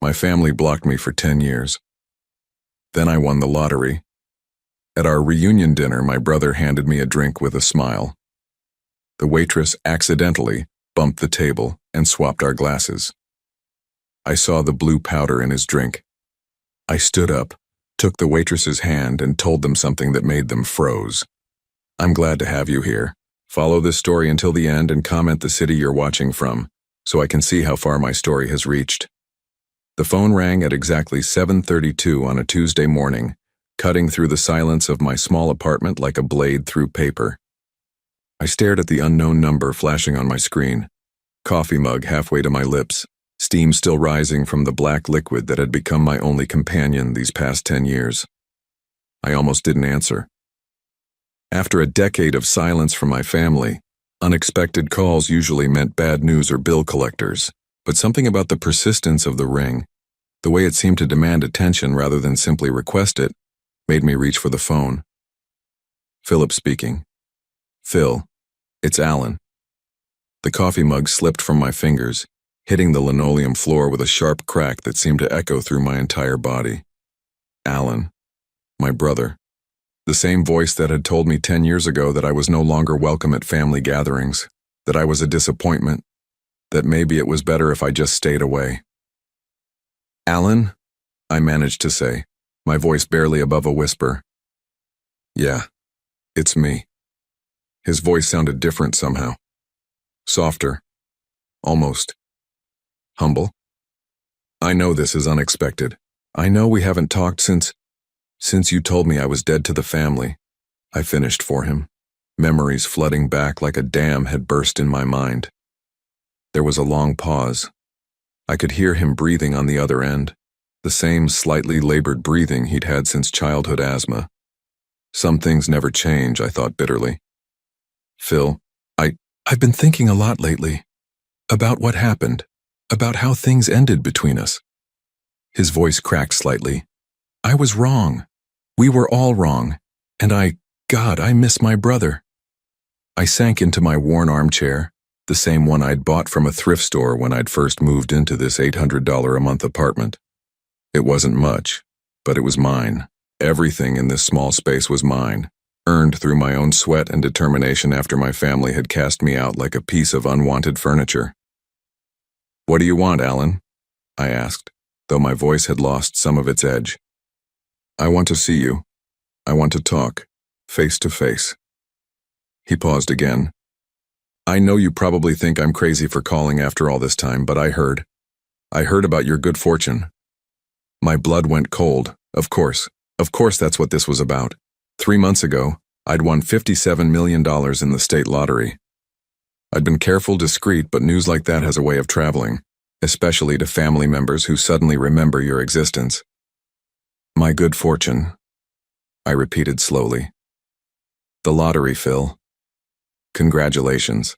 My family blocked me for 10 years. Then I won the lottery. At our reunion dinner, my brother handed me a drink with a smile. The waitress accidentally bumped the table and swapped our glasses. I saw the blue powder in his drink. I stood up, took the waitress's hand, and told them something that made them froze. I'm glad to have you here. Follow this story until the end and comment the city you're watching from, so I can see how far my story has reached. The phone rang at exactly 7:32 on a Tuesday morning, cutting through the silence of my small apartment like a blade through paper. I stared at the unknown number flashing on my screen, coffee mug halfway to my lips, steam still rising from the black liquid that had become my only companion these past 10 years. I almost didn't answer. After a decade of silence from my family, unexpected calls usually meant bad news or bill collectors, but something about the persistence of the ring, the way it seemed to demand attention rather than simply request it, made me reach for the phone. Philip speaking. Phil, it's Alan. The coffee mug slipped from my fingers, hitting the linoleum floor with a sharp crack that seemed to echo through my entire body. Alan, my brother. The same voice that had told me 10 years ago that I was no longer welcome at family gatherings, that I was a disappointment, that maybe it was better if I just stayed away. Alan, I managed to say, my voice barely above a whisper. Yeah, it's me. His voice sounded different somehow. Softer. Almost. Humble. I know this is unexpected. I know we haven't talked since you told me I was dead to the family. I finished for him, memories flooding back like a dam had burst in my mind. There was a long pause. I could hear him breathing on the other end, the same slightly labored breathing he'd had since childhood asthma. Some things never change, I thought bitterly. Phil, I've been thinking a lot lately. About what happened. About how things ended between us. His voice cracked slightly. I was wrong. We were all wrong. And God, I miss my brother. I sank into my worn armchair, the same one I'd bought from a thrift store when I'd first moved into this $800 a month apartment. It wasn't much, but it was mine. Everything in this small space was mine, earned through my own sweat and determination after my family had cast me out like a piece of unwanted furniture. What do you want, Alan? I asked, though my voice had lost some of its edge. I want to see you. I want to talk, face to face. He paused again. I know you probably think I'm crazy for calling after all this time, but I heard about your good fortune. My blood went cold, of course that's what this was about. 3 months ago, I'd won $57 million in the state lottery. I'd been careful, discreet, but news like that has a way of traveling, especially to family members who suddenly remember your existence. My good fortune, I repeated slowly. The lottery, Phil. Congratulations.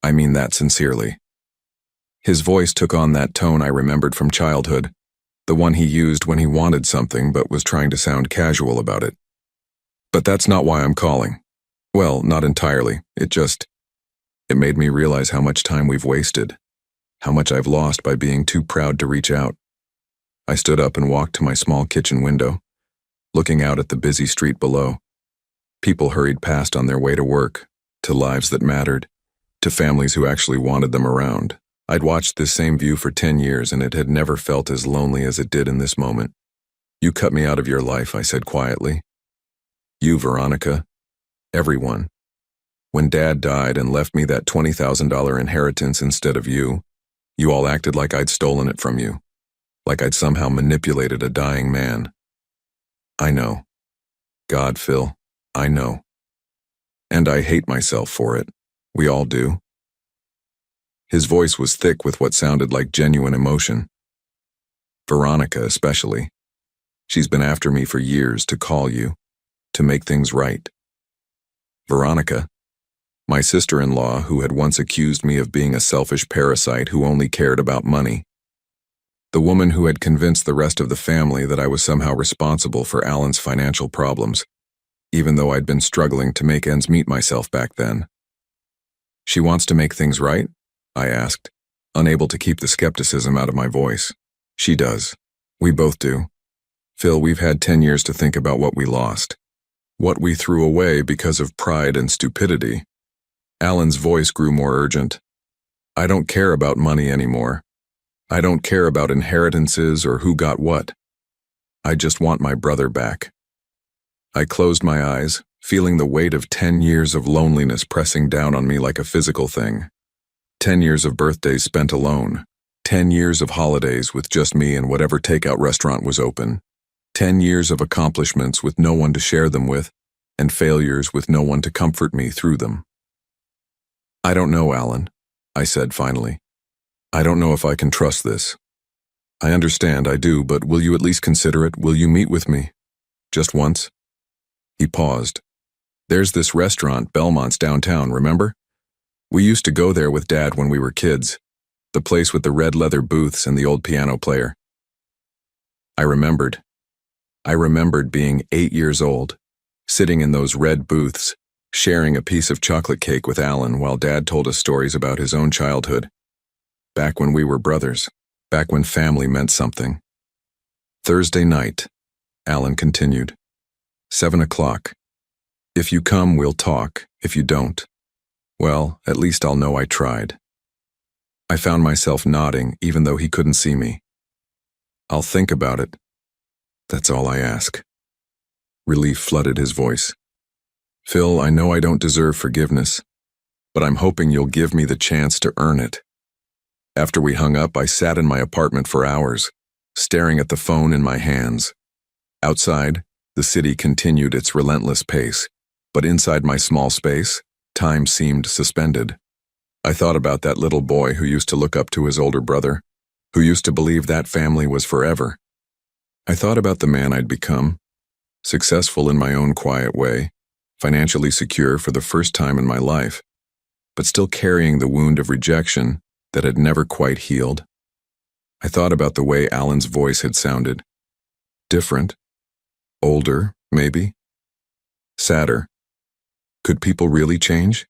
I mean that sincerely. His voice took on that tone I remembered from childhood, the one he used when he wanted something but was trying to sound casual about it. But that's not why I'm calling. Well, not entirely. It made me realize how much time we've wasted, how much I've lost by being too proud to reach out. I stood up and walked to my small kitchen window, looking out at the busy street below. People hurried past on their way to work, to lives that mattered, to families who actually wanted them around. I'd watched this same view for 10 years and it had never felt as lonely as it did in this moment. You cut me out of your life, I said quietly. You, Veronica. Everyone. When Dad died and left me that $20,000 inheritance instead of you, you all acted like I'd stolen it from you, like I'd somehow manipulated a dying man. I know. God, Phil, I know. And I hate myself for it. We all do. His voice was thick with what sounded like genuine emotion. Veronica, especially. She's been after me for years to call you, to make things right. Veronica, my sister-in-law who had once accused me of being a selfish parasite who only cared about money. The woman who had convinced the rest of the family that I was somehow responsible for Alan's financial problems, even though I'd been struggling to make ends meet myself back then. She wants to make things right? I asked, unable to keep the skepticism out of my voice. She does. We both do. Phil, we've had 10 years to think about what we lost. What we threw away because of pride and stupidity. Alan's voice grew more urgent. I don't care about money anymore. I don't care about inheritances or who got what. I just want my brother back. I closed my eyes, feeling the weight of 10 years of loneliness pressing down on me like a physical thing. 10 years of birthdays spent alone. 10 years of holidays with just me and whatever takeout restaurant was open. 10 years of accomplishments with no one to share them with, and failures with no one to comfort me through them. I don't know, Alan, I said finally. I don't know if I can trust this. I understand, I do, but will you at least consider it? Will you meet with me? Just once? He paused. There's this restaurant, Belmont's downtown, remember? We used to go there with Dad when we were kids. The place with the red leather booths and the old piano player. I remembered. I remembered being 8 years old, sitting in those red booths, sharing a piece of chocolate cake with Alan while Dad told us stories about his own childhood. Back when we were brothers, back when family meant something. Thursday night, Alan continued. 7 o'clock. If you come, we'll talk. If you don't, well, at least I'll know I tried. I found myself nodding even though he couldn't see me. I'll think about it. That's all I ask. Relief flooded his voice. Phil, I know I don't deserve forgiveness, but I'm hoping you'll give me the chance to earn it. After we hung up, I sat in my apartment for hours, staring at the phone in my hands. Outside, the city continued its relentless pace, but inside my small space, time seemed suspended. I thought about that little boy who used to look up to his older brother, who used to believe that family was forever. I thought about the man I'd become, successful in my own quiet way, financially secure for the first time in my life, but still carrying the wound of rejection that had never quite healed. I thought about the way Alan's voice had sounded. Different. Older, maybe. Sadder. Could people really change?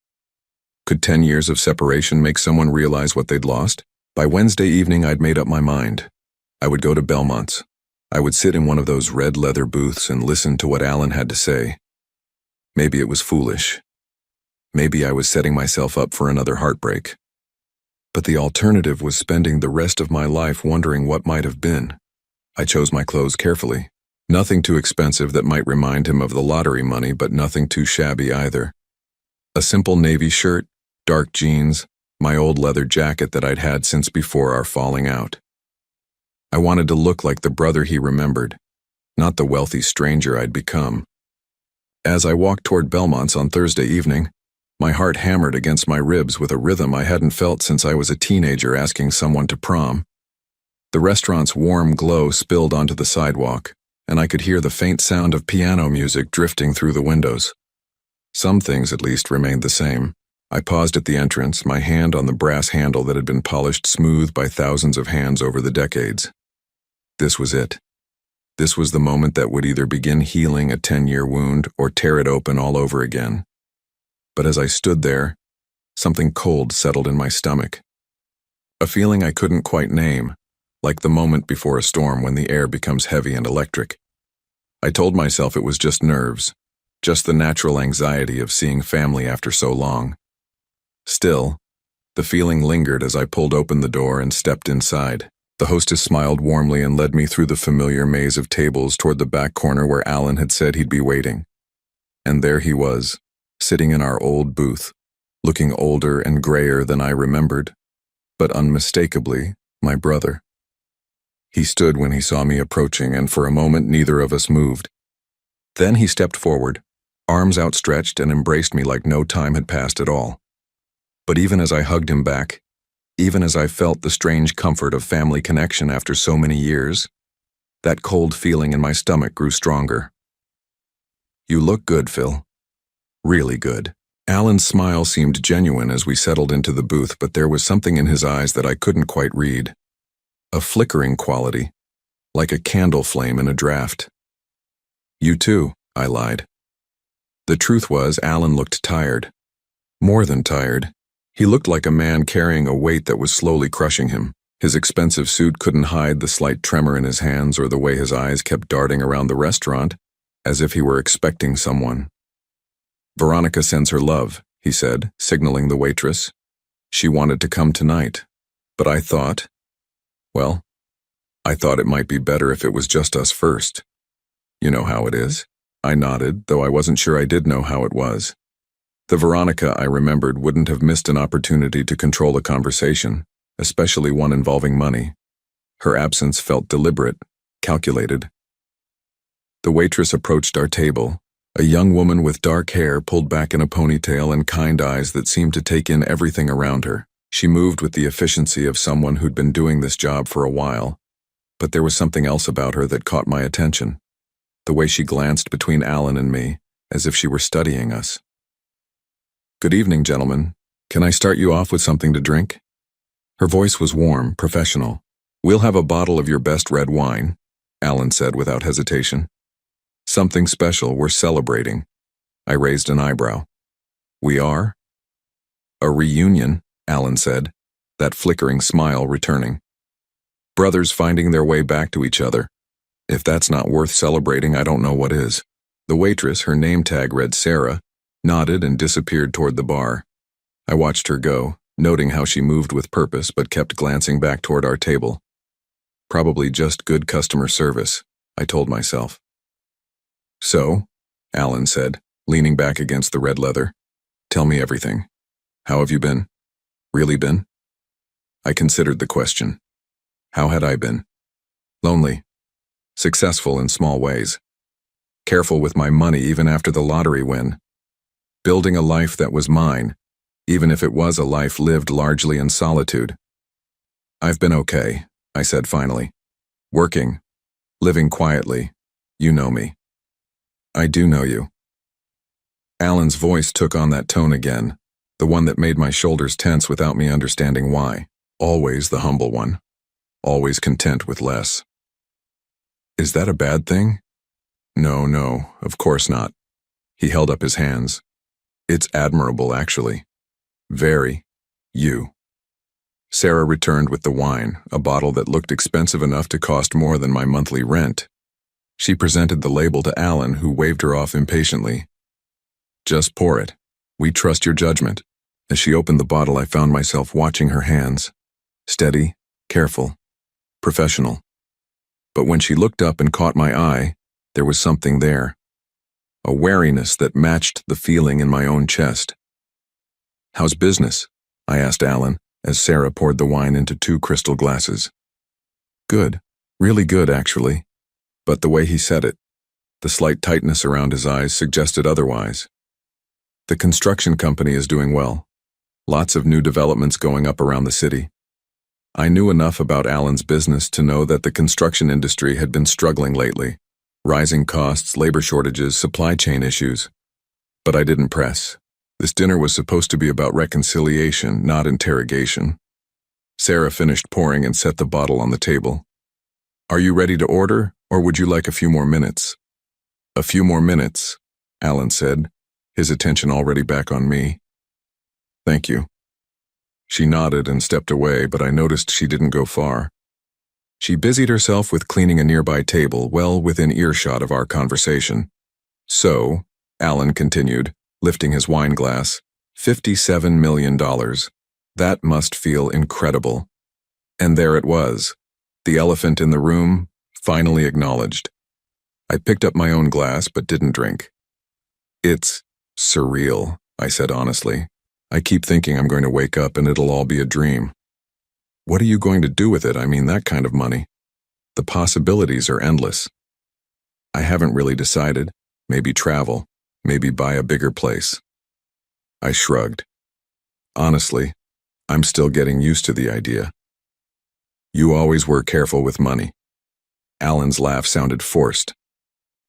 Could 10 years of separation make someone realize what they'd lost? By Wednesday evening, I'd made up my mind. I would go to Belmont's. I would sit in one of those red leather booths and listen to what Alan had to say. Maybe it was foolish. Maybe I was setting myself up for another heartbreak. But the alternative was spending the rest of my life wondering what might have been. I chose my clothes carefully. Nothing too expensive that might remind him of the lottery money, but nothing too shabby either. A simple navy shirt, dark jeans, my old leather jacket that I'd had since before our falling out. I wanted to look like the brother he remembered, not the wealthy stranger I'd become. As I walked toward Belmont's on Thursday evening, my heart hammered against my ribs with a rhythm I hadn't felt since I was a teenager asking someone to prom. The restaurant's warm glow spilled onto the sidewalk, and I could hear the faint sound of piano music drifting through the windows. Some things, at least, remained the same. I paused at the entrance, my hand on the brass handle that had been polished smooth by thousands of hands over the decades. This was it. This was the moment that would either begin healing a 10-year wound or tear it open all over again. But as I stood there, something cold settled in my stomach. A feeling I couldn't quite name, like the moment before a storm when the air becomes heavy and electric. I told myself it was just nerves, just the natural anxiety of seeing family after so long. Still, the feeling lingered as I pulled open the door and stepped inside. The hostess smiled warmly and led me through the familiar maze of tables toward the back corner where Alan had said he'd be waiting. And there he was, sitting in our old booth, looking older and grayer than I remembered, but unmistakably my brother. He stood when he saw me approaching, and for a moment neither of us moved. Then he stepped forward, arms outstretched, and embraced me like no time had passed at all. But even as I hugged him back, even as I felt the strange comfort of family connection after so many years, that cold feeling in my stomach grew stronger. You look good, Phil. Really good. Alan's smile seemed genuine as we settled into the booth, but there was something in his eyes that I couldn't quite read. A flickering quality, like a candle flame in a draft. You too, I lied. The truth was, Alan looked tired. More than tired. He looked like a man carrying a weight that was slowly crushing him. His expensive suit couldn't hide the slight tremor in his hands or the way his eyes kept darting around the restaurant, as if he were expecting someone. "Veronica sends her love," he said, signaling the waitress. "She wanted to come tonight, but I thought it might be better if it was just us first. You know how it is." I nodded, though I wasn't sure I did know how it was. The Veronica I remembered wouldn't have missed an opportunity to control a conversation, especially one involving money. Her absence felt deliberate, calculated. The waitress approached our table, a young woman with dark hair pulled back in a ponytail and kind eyes that seemed to take in everything around her. She moved with the efficiency of someone who'd been doing this job for a while, but there was something else about her that caught my attention. The way she glanced between Alan and me, as if she were studying us. "Good evening, gentlemen. Can I start you off with something to drink?" Her voice was warm, professional. "We'll have a bottle of your best red wine," Alan said without hesitation. "Something special, we're celebrating." I raised an eyebrow. "We are?" "A reunion," Alan said, that flickering smile returning. "Brothers finding their way back to each other. If that's not worth celebrating, I don't know what is." The waitress, her name tag read Sarah, nodded and disappeared toward the bar. I watched her go, noting how she moved with purpose but kept glancing back toward our table. Probably just good customer service, I told myself. "So," Alan said, leaning back against the red leather, "tell me everything. How have you been? Really been?" I considered the question. How had I been? Lonely. Successful in small ways. Careful with my money even after the lottery win. Building a life that was mine, even if it was a life lived largely in solitude. "I've been okay," I said finally. "Working. Living quietly. You know me." "I do know you." Alan's voice took on that tone again, the one that made my shoulders tense without me understanding why. Always the humble one. Always content with less. "Is that a bad thing?" No, of course not." He held up his hands. "It's admirable, actually. Very. You." Sarah returned with the wine, a bottle that looked expensive enough to cost more than my monthly rent. She presented the label to Alan, who waved her off impatiently. "Just pour it. We trust your judgment." As she opened the bottle, I found myself watching her hands. Steady, careful, professional. But when she looked up and caught my eye, there was something there. A wariness that matched the feeling in my own chest. "How's business?" I asked Alan, as Sarah poured the wine into 2 crystal glasses. "Good. Really good, actually." But the way he said it, the slight tightness around his eyes suggested otherwise. "The construction company is doing well. Lots of new developments going up around the city." I knew enough about Alan's business to know that the construction industry had been struggling lately. Rising costs, labor shortages, supply chain issues. But I didn't press. This dinner was supposed to be about reconciliation, not interrogation. Sarah finished pouring and set the bottle on the table. "Are you ready to order, or would you like a few more minutes?" "A few more minutes," Alan said, his attention already back on me. "Thank you." She nodded and stepped away, but I noticed she didn't go far. She busied herself with cleaning a nearby table, well within earshot of our conversation. "So," Alan continued, lifting his wine glass, $57 million. That must feel incredible. And there it was, the elephant in the room, finally acknowledged. I picked up my own glass but didn't drink. "It's surreal," I said honestly. "I keep thinking I'm going to wake up and it'll all be a dream." "What are you going to do with it? I mean, that kind of money. The possibilities are endless." "I haven't really decided. Maybe travel. Maybe buy a bigger place." I shrugged. "Honestly, I'm still getting used to the idea." "You always were careful with money." Alan's laugh sounded forced.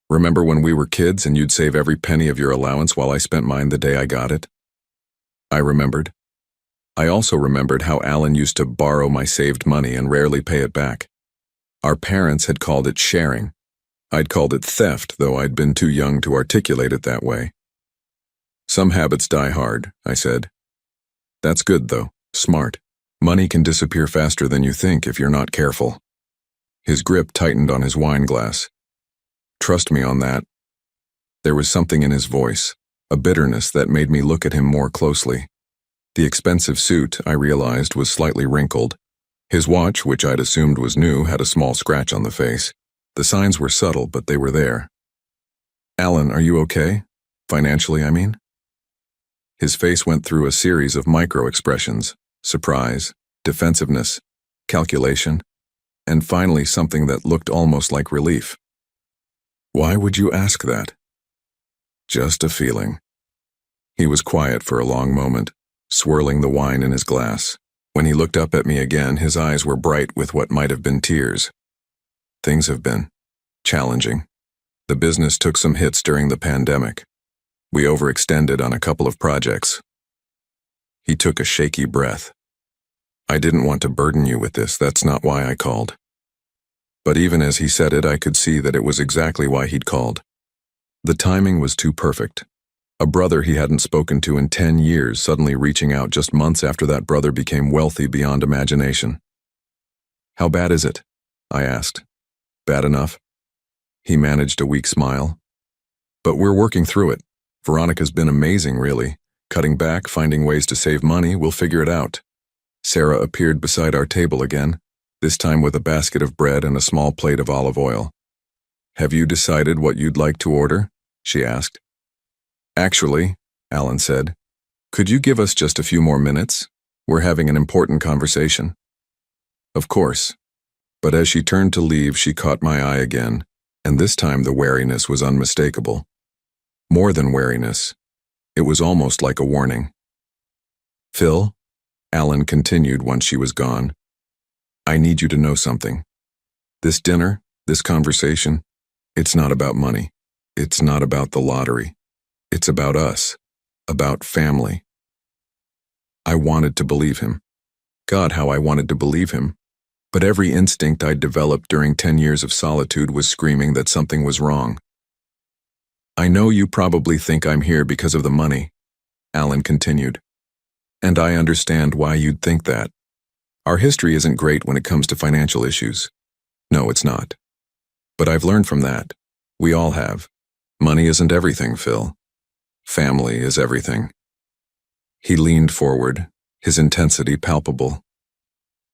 "Remember when we were kids and you'd save every penny of your allowance while I spent mine the day I got it?" I remembered. I also remembered how Alan used to borrow my saved money and rarely pay it back. Our parents had called it sharing. I'd called it theft, though I'd been too young to articulate it that way. "Some habits die hard," I said. "That's good, though. Smart." Money can disappear faster than you think if you're not careful. His grip tightened on his wine glass. Trust me on that. There was something in his voice, a bitterness that made me look at him more closely. The expensive suit, I realized, was slightly wrinkled. His watch, which I'd assumed was new, had a small scratch on the face. The signs were subtle, but they were there. Alan, are you okay? Financially, I mean? His face went through a series of micro-expressions: surprise, defensiveness, calculation, and finally something that looked almost like relief. Why would you ask that? Just a feeling. He was quiet for a long moment, swirling the wine in his glass. When he looked up at me again, his eyes were bright with what might have been tears. Things have been challenging. The business took some hits during the pandemic. We overextended on a couple of projects. He took a shaky breath. I didn't want to burden you with this, that's not why I called. But even as he said it, I could see that it was exactly why he'd called. The timing was too perfect. A brother he hadn't spoken to in 10 years suddenly reaching out just months after that brother became wealthy beyond imagination. How bad is it? I asked. Bad enough? He managed a weak smile. But we're working through it. Veronica's been amazing, really. Cutting back, finding ways to save money, we'll figure it out. Sarah appeared beside our table again, this time with a basket of bread and a small plate of olive oil. Have you decided what you'd like to order? She asked. Actually, Alan said, could you give us just a few more minutes? We're having an important conversation. Of course. But as she turned to leave, she caught my eye again, and this time the wariness was unmistakable. More than wariness. It was almost like a warning. Phil, Alan continued once she was gone, I need you to know something. This dinner, this conversation, it's not about money. It's not about the lottery. It's about us, about family. I wanted to believe him. God, how I wanted to believe him. But every instinct I'd developed during 10 years of solitude was screaming that something was wrong. I know you probably think I'm here because of the money, Alan continued. And I understand why you'd think that. Our history isn't great when it comes to financial issues. No, it's not. But I've learned from that. We all have. Money isn't everything, Phil. Family is everything. He leaned forward, his intensity palpable.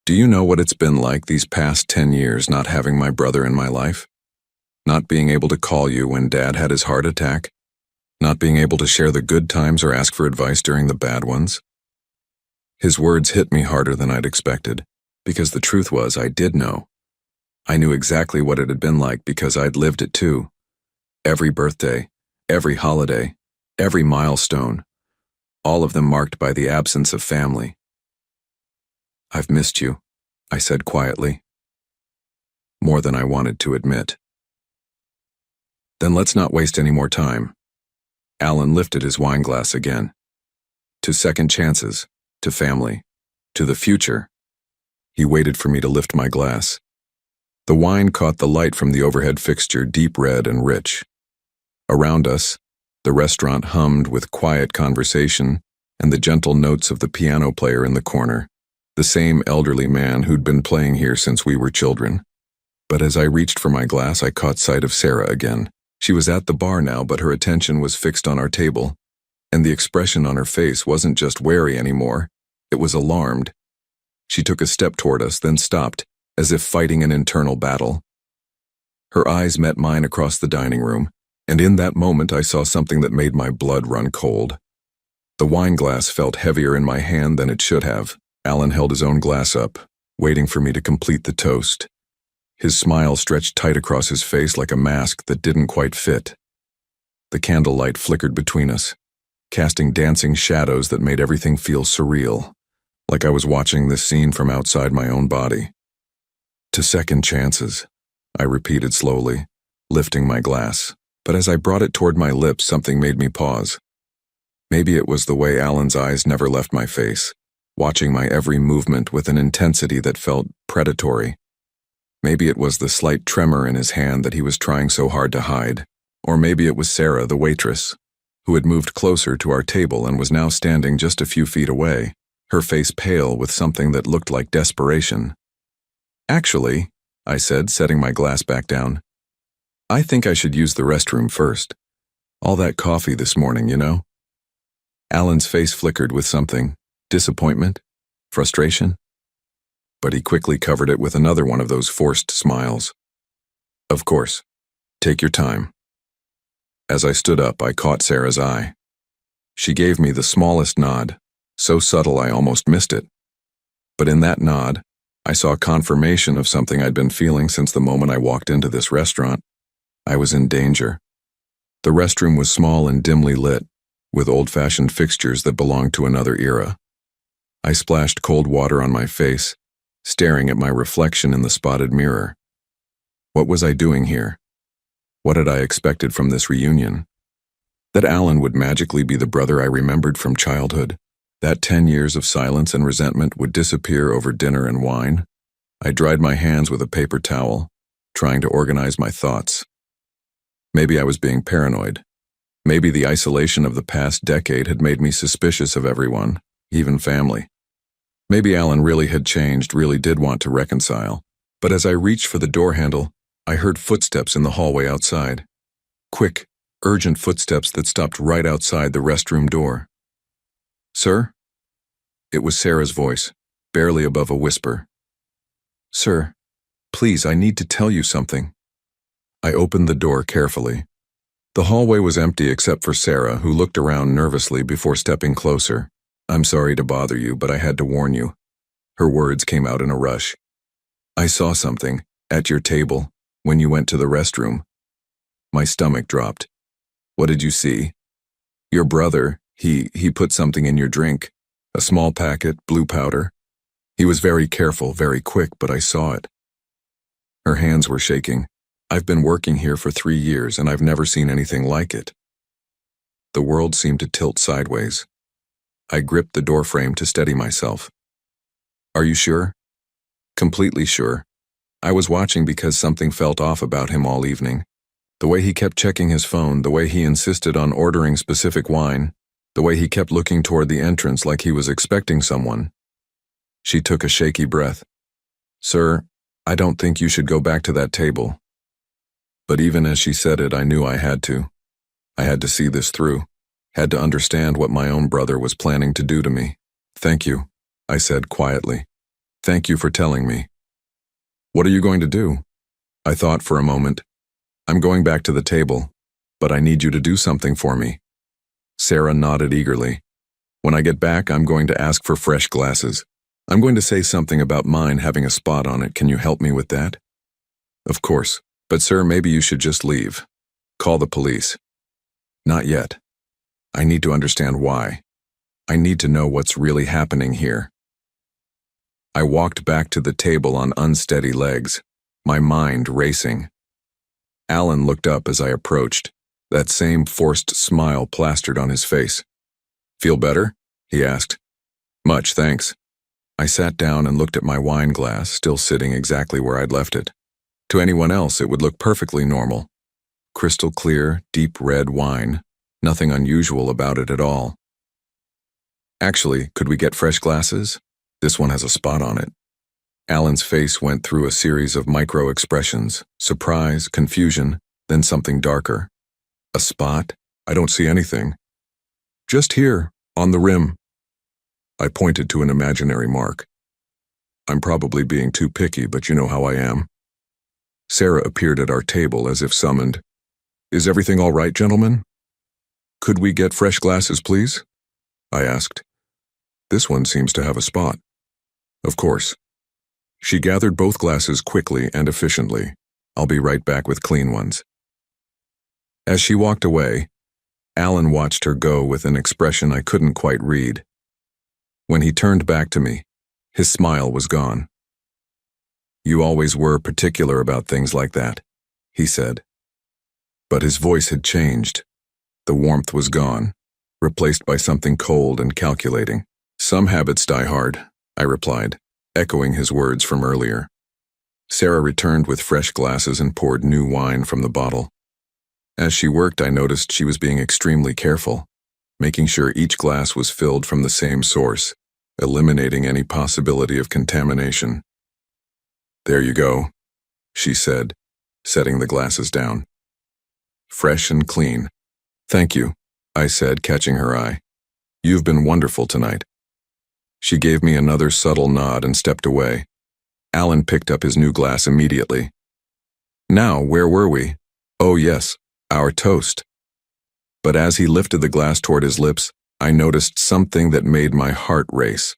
Do you know what it's been like these past 10 years not having my brother in my life? Not being able to call you when Dad had his heart attack? Not being able to share the good times or ask for advice during the bad ones? His words hit me harder than I'd expected, because the truth was I did know. I knew exactly what it had been like because I'd lived it too. Every birthday, every holiday, every milestone, all of them marked by the absence of family. I've missed you, I said quietly. More than I wanted to admit. Then let's not waste any more time. Alan lifted his wine glass again. To second chances, to family, to the future. He waited for me to lift my glass. The wine caught the light from the overhead fixture, deep red and rich. Around us, the restaurant hummed with quiet conversation and the gentle notes of the piano player in the corner, the same elderly man who'd been playing here since we were children. But as I reached for my glass, I caught sight of Sarah again. She was at the bar now, but her attention was fixed on our table, and the expression on her face wasn't just wary anymore, it was alarmed. She took a step toward us, then stopped, as if fighting an internal battle. Her eyes met mine across the dining room, and in that moment I saw something that made my blood run cold. The wine glass felt heavier in my hand than it should have. Alan held his own glass up, waiting for me to complete the toast. His smile stretched tight across his face like a mask that didn't quite fit. The candlelight flickered between us, casting dancing shadows that made everything feel surreal, like I was watching this scene from outside my own body. To second chances, I repeated slowly, lifting my glass, but as I brought it toward my lips, something made me pause. Maybe it was the way Alan's eyes never left my face, watching my every movement with an intensity that felt predatory. Maybe it was the slight tremor in his hand that he was trying so hard to hide. Or maybe it was Sarah, the waitress, who had moved closer to our table and was now standing just a few feet away, her face pale with something that looked like desperation. "Actually," I said, setting my glass back down, "I think I should use the restroom first. All that coffee this morning, you know?" Alan's face flickered with something. Disappointment? Frustration? But he quickly covered it with another one of those forced smiles. "Of course. Take your time." As I stood up, I caught Sarah's eye. She gave me the smallest nod, so subtle I almost missed it. But in that nod, I saw confirmation of something I'd been feeling since the moment I walked into this restaurant. I was in danger. The restroom was small and dimly lit, with old-fashioned fixtures that belonged to another era. I splashed cold water on my face, staring at my reflection in the spotted mirror. What was I doing here? What had I expected from this reunion? That Alan would magically be the brother I remembered from childhood? That 10 years of silence and resentment would disappear over dinner and wine? I dried my hands with a paper towel, trying to organize my thoughts. Maybe I was being paranoid. Maybe the isolation of the past decade had made me suspicious of everyone, even family. Maybe Alan really had changed, really did want to reconcile. But as I reached for the door handle, I heard footsteps in the hallway outside. Quick, urgent footsteps that stopped right outside the restroom door. "Sir?" It was Sarah's voice, barely above a whisper. "Sir, please, I need to tell you something." I opened the door carefully. The hallway was empty except for Sarah, who looked around nervously before stepping closer. "I'm sorry to bother you, but I had to warn you." Her words came out in a rush. "I saw something, at your table, when you went to the restroom." My stomach dropped. "What did you see?" "Your brother, he put something in your drink. A small packet, blue powder. He was very careful, very quick, but I saw it." Her hands were shaking. "I've been working here for 3 years, and I've never seen anything like it." The world seemed to tilt sideways. I gripped the doorframe to steady myself. "Are you sure?" "Completely sure. I was watching because something felt off about him all evening. The way he kept checking his phone, the way he insisted on ordering specific wine, the way he kept looking toward the entrance like he was expecting someone." She took a shaky breath. "Sir, I don't think you should go back to that table." But even as she said it, I knew I had to. I had to see this through, had to understand what my own brother was planning to do to me. "Thank you," I said quietly. "Thank you for telling me." "What are you going to do?" I thought for a moment. "I'm going back to the table, but I need you to do something for me." Sarah nodded eagerly. "When I get back, I'm going to ask for fresh glasses. I'm going to say something about mine having a spot on it. Can you help me with that?" "Of course. But sir, maybe you should just leave. Call the police." "Not yet. I need to understand why. I need to know what's really happening here." I walked back to the table on unsteady legs, my mind racing. Alan looked up as I approached, that same forced smile plastered on his face. "Feel better?" he asked. "Much, thanks." I sat down and looked at my wine glass, still sitting exactly where I'd left it. To anyone else, it would look perfectly normal. Crystal clear, deep red wine. Nothing unusual about it at all. "Actually, could we get fresh glasses? This one has a spot on it." Alan's face went through a series of micro-expressions, surprise, confusion, then something darker. "A spot? I don't see anything." "Just here, on the rim." I pointed to an imaginary mark. "I'm probably being too picky, but you know how I am." Sarah appeared at our table as if summoned. "Is everything all right, gentlemen?" "Could we get fresh glasses, please?" I asked. "This one seems to have a spot." "Of course." She gathered both glasses quickly and efficiently. "I'll be right back with clean ones." As she walked away, Alan watched her go with an expression I couldn't quite read. When he turned back to me, his smile was gone. "You always were particular about things like that," he said. But his voice had changed. The warmth was gone, replaced by something cold and calculating. "Some habits die hard," I replied, echoing his words from earlier. Sarah returned with fresh glasses and poured new wine from the bottle. As she worked, I noticed she was being extremely careful, making sure each glass was filled from the same source, eliminating any possibility of contamination. "There you go," she said, setting the glasses down. "Fresh and clean." "Thank you," I said, catching her eye. "You've been wonderful tonight." She gave me another subtle nod and stepped away. Alan picked up his new glass immediately. "Now, where were we? Oh yes, our toast." But as he lifted the glass toward his lips, I noticed something that made my heart race.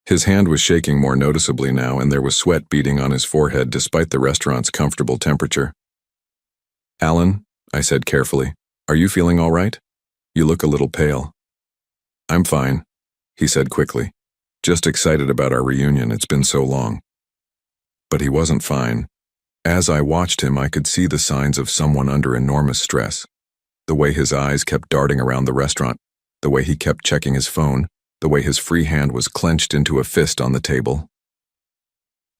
His hand was shaking more noticeably now, and there was sweat beading on his forehead despite the restaurant's comfortable temperature. "Alan," I said carefully, "are you feeling all right? You look a little pale." "I'm fine," he said quickly. "Just excited about our reunion, it's been so long." But he wasn't fine. As I watched him, I could see the signs of someone under enormous stress. The way his eyes kept darting around the restaurant, the way he kept checking his phone, the way his free hand was clenched into a fist on the table.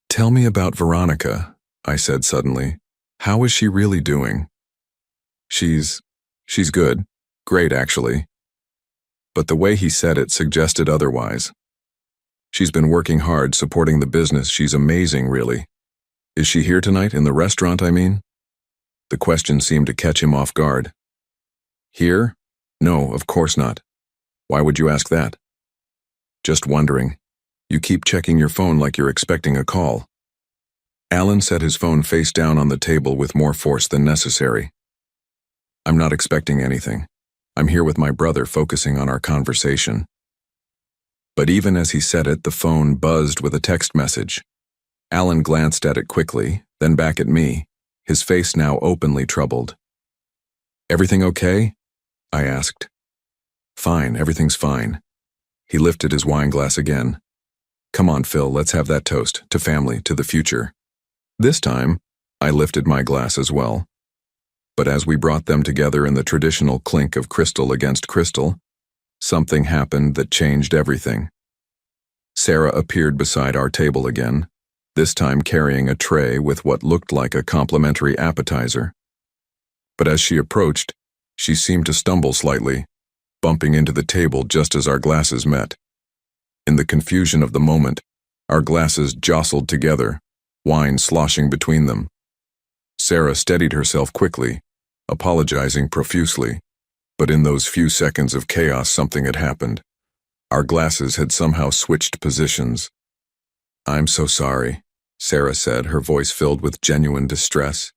"Tell me about Veronica," I said suddenly. "How is she really doing?" She's good. Great, actually." But the way he said it suggested otherwise. "She's been working hard, supporting the business. She's amazing, really. Is she here tonight, in the restaurant, I mean?" The question seemed to catch him off guard. "Here? No, of course not. Why would you ask that?" "Just wondering. You keep checking your phone like you're expecting a call." Alan set his phone face down on the table with more force than necessary. "I'm not expecting anything. I'm here with my brother, focusing on our conversation." But even as he said it, the phone buzzed with a text message. Alan glanced at it quickly, then back at me, his face now openly troubled. "Everything okay?" I asked. "Fine, everything's fine." He lifted his wine glass again. "Come on, Phil, let's have that toast, to family, to the future." This time, I lifted my glass as well. But as we brought them together in the traditional clink of crystal against crystal, something happened that changed everything. Sarah appeared beside our table again, this time carrying a tray with what looked like a complimentary appetizer. But as she approached, she seemed to stumble slightly, bumping into the table just as our glasses met. In the confusion of the moment, our glasses jostled together, wine sloshing between them. Sarah steadied herself quickly, apologizing profusely, but in those few seconds of chaos something had happened. Our glasses had somehow switched positions. "I'm so sorry," Sarah said, her voice filled with genuine distress.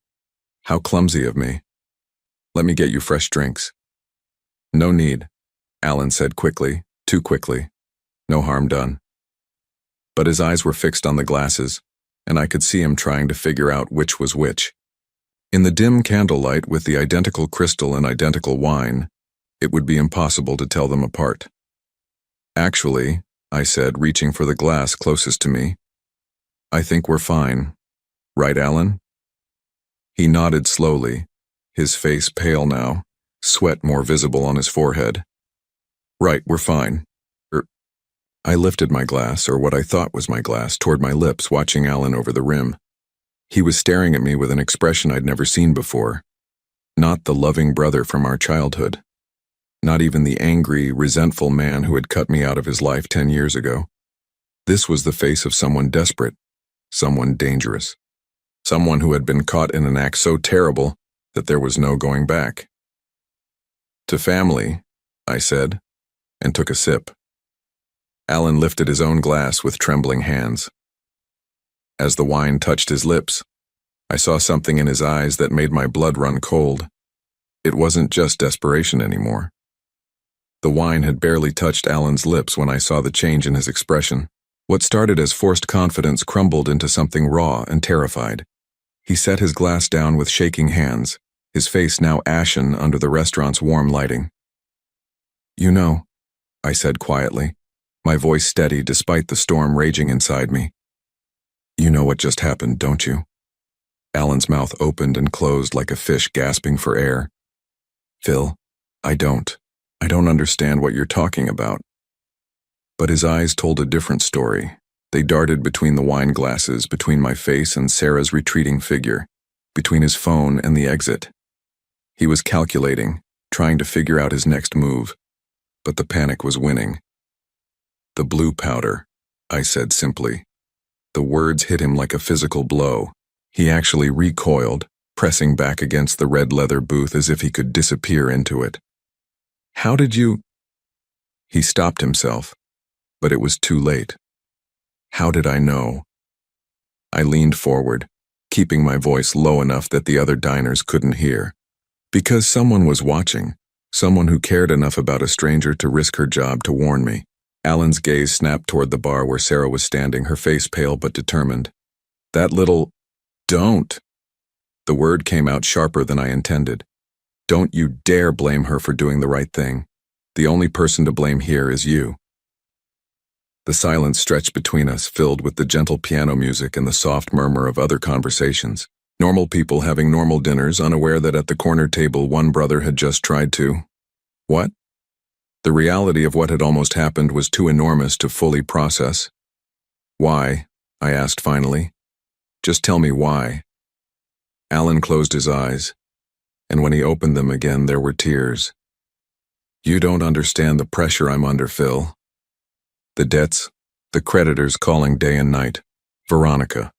"How clumsy of me. Let me get you fresh drinks." "No need," Alan said quickly, too quickly. "No harm done." But his eyes were fixed on the glasses, and I could see him trying to figure out which was which. In the dim candlelight with the identical crystal and identical wine, it would be impossible to tell them apart. "Actually," I said, reaching for the glass closest to me, "I think we're fine. Right, Alan?" He nodded slowly, his face pale now, sweat more visible on his forehead. "Right, we're fine." I lifted my glass, or what I thought was my glass, toward my lips, watching Alan over the rim. He was staring at me with an expression I'd never seen before. Not the loving brother from our childhood. Not even the angry, resentful man who had cut me out of his life 10 years ago. This was the face of someone desperate, someone dangerous, someone who had been caught in an act so terrible that there was no going back. "To family," I said, and took a sip. Alan lifted his own glass with trembling hands. As the wine touched his lips, I saw something in his eyes that made my blood run cold. It wasn't just desperation anymore. The wine had barely touched Alan's lips when I saw the change in his expression. What started as forced confidence crumbled into something raw and terrified. He set his glass down with shaking hands, his face now ashen under the restaurant's warm lighting. "You know," I said quietly, my voice steady despite the storm raging inside me. "You know what just happened, don't you?" Alan's mouth opened and closed like a fish gasping for air. "Phil, I don't understand what you're talking about." But his eyes told a different story. They darted between the wine glasses, between my face and Sarah's retreating figure, between his phone and the exit. He was calculating, trying to figure out his next move, but the panic was winning. The blue powder, I said simply. The words hit him like a physical blow. He actually recoiled, pressing back against the red leather booth as if he could disappear into it. How did you? He stopped himself, but it was too late. How did I know? I leaned forward, keeping my voice low enough that the other diners couldn't hear. Because someone was watching, someone who cared enough about a stranger to risk her job to warn me. Alan's gaze snapped toward the bar where Sarah was standing, her face pale but determined. That little, don't. The word came out sharper than I intended. Don't you dare blame her for doing the right thing. The only person to blame here is you. The silence stretched between us, filled with the gentle piano music and the soft murmur of other conversations. Normal people having normal dinners, unaware that at the corner table one brother had just tried to. What? The reality of what had almost happened was too enormous to fully process. Why? I asked finally. Just tell me why. Alan closed his eyes, and when he opened them again there were tears. You don't understand the pressure I'm under, Phil. The debts, the creditors calling day and night. Veronica.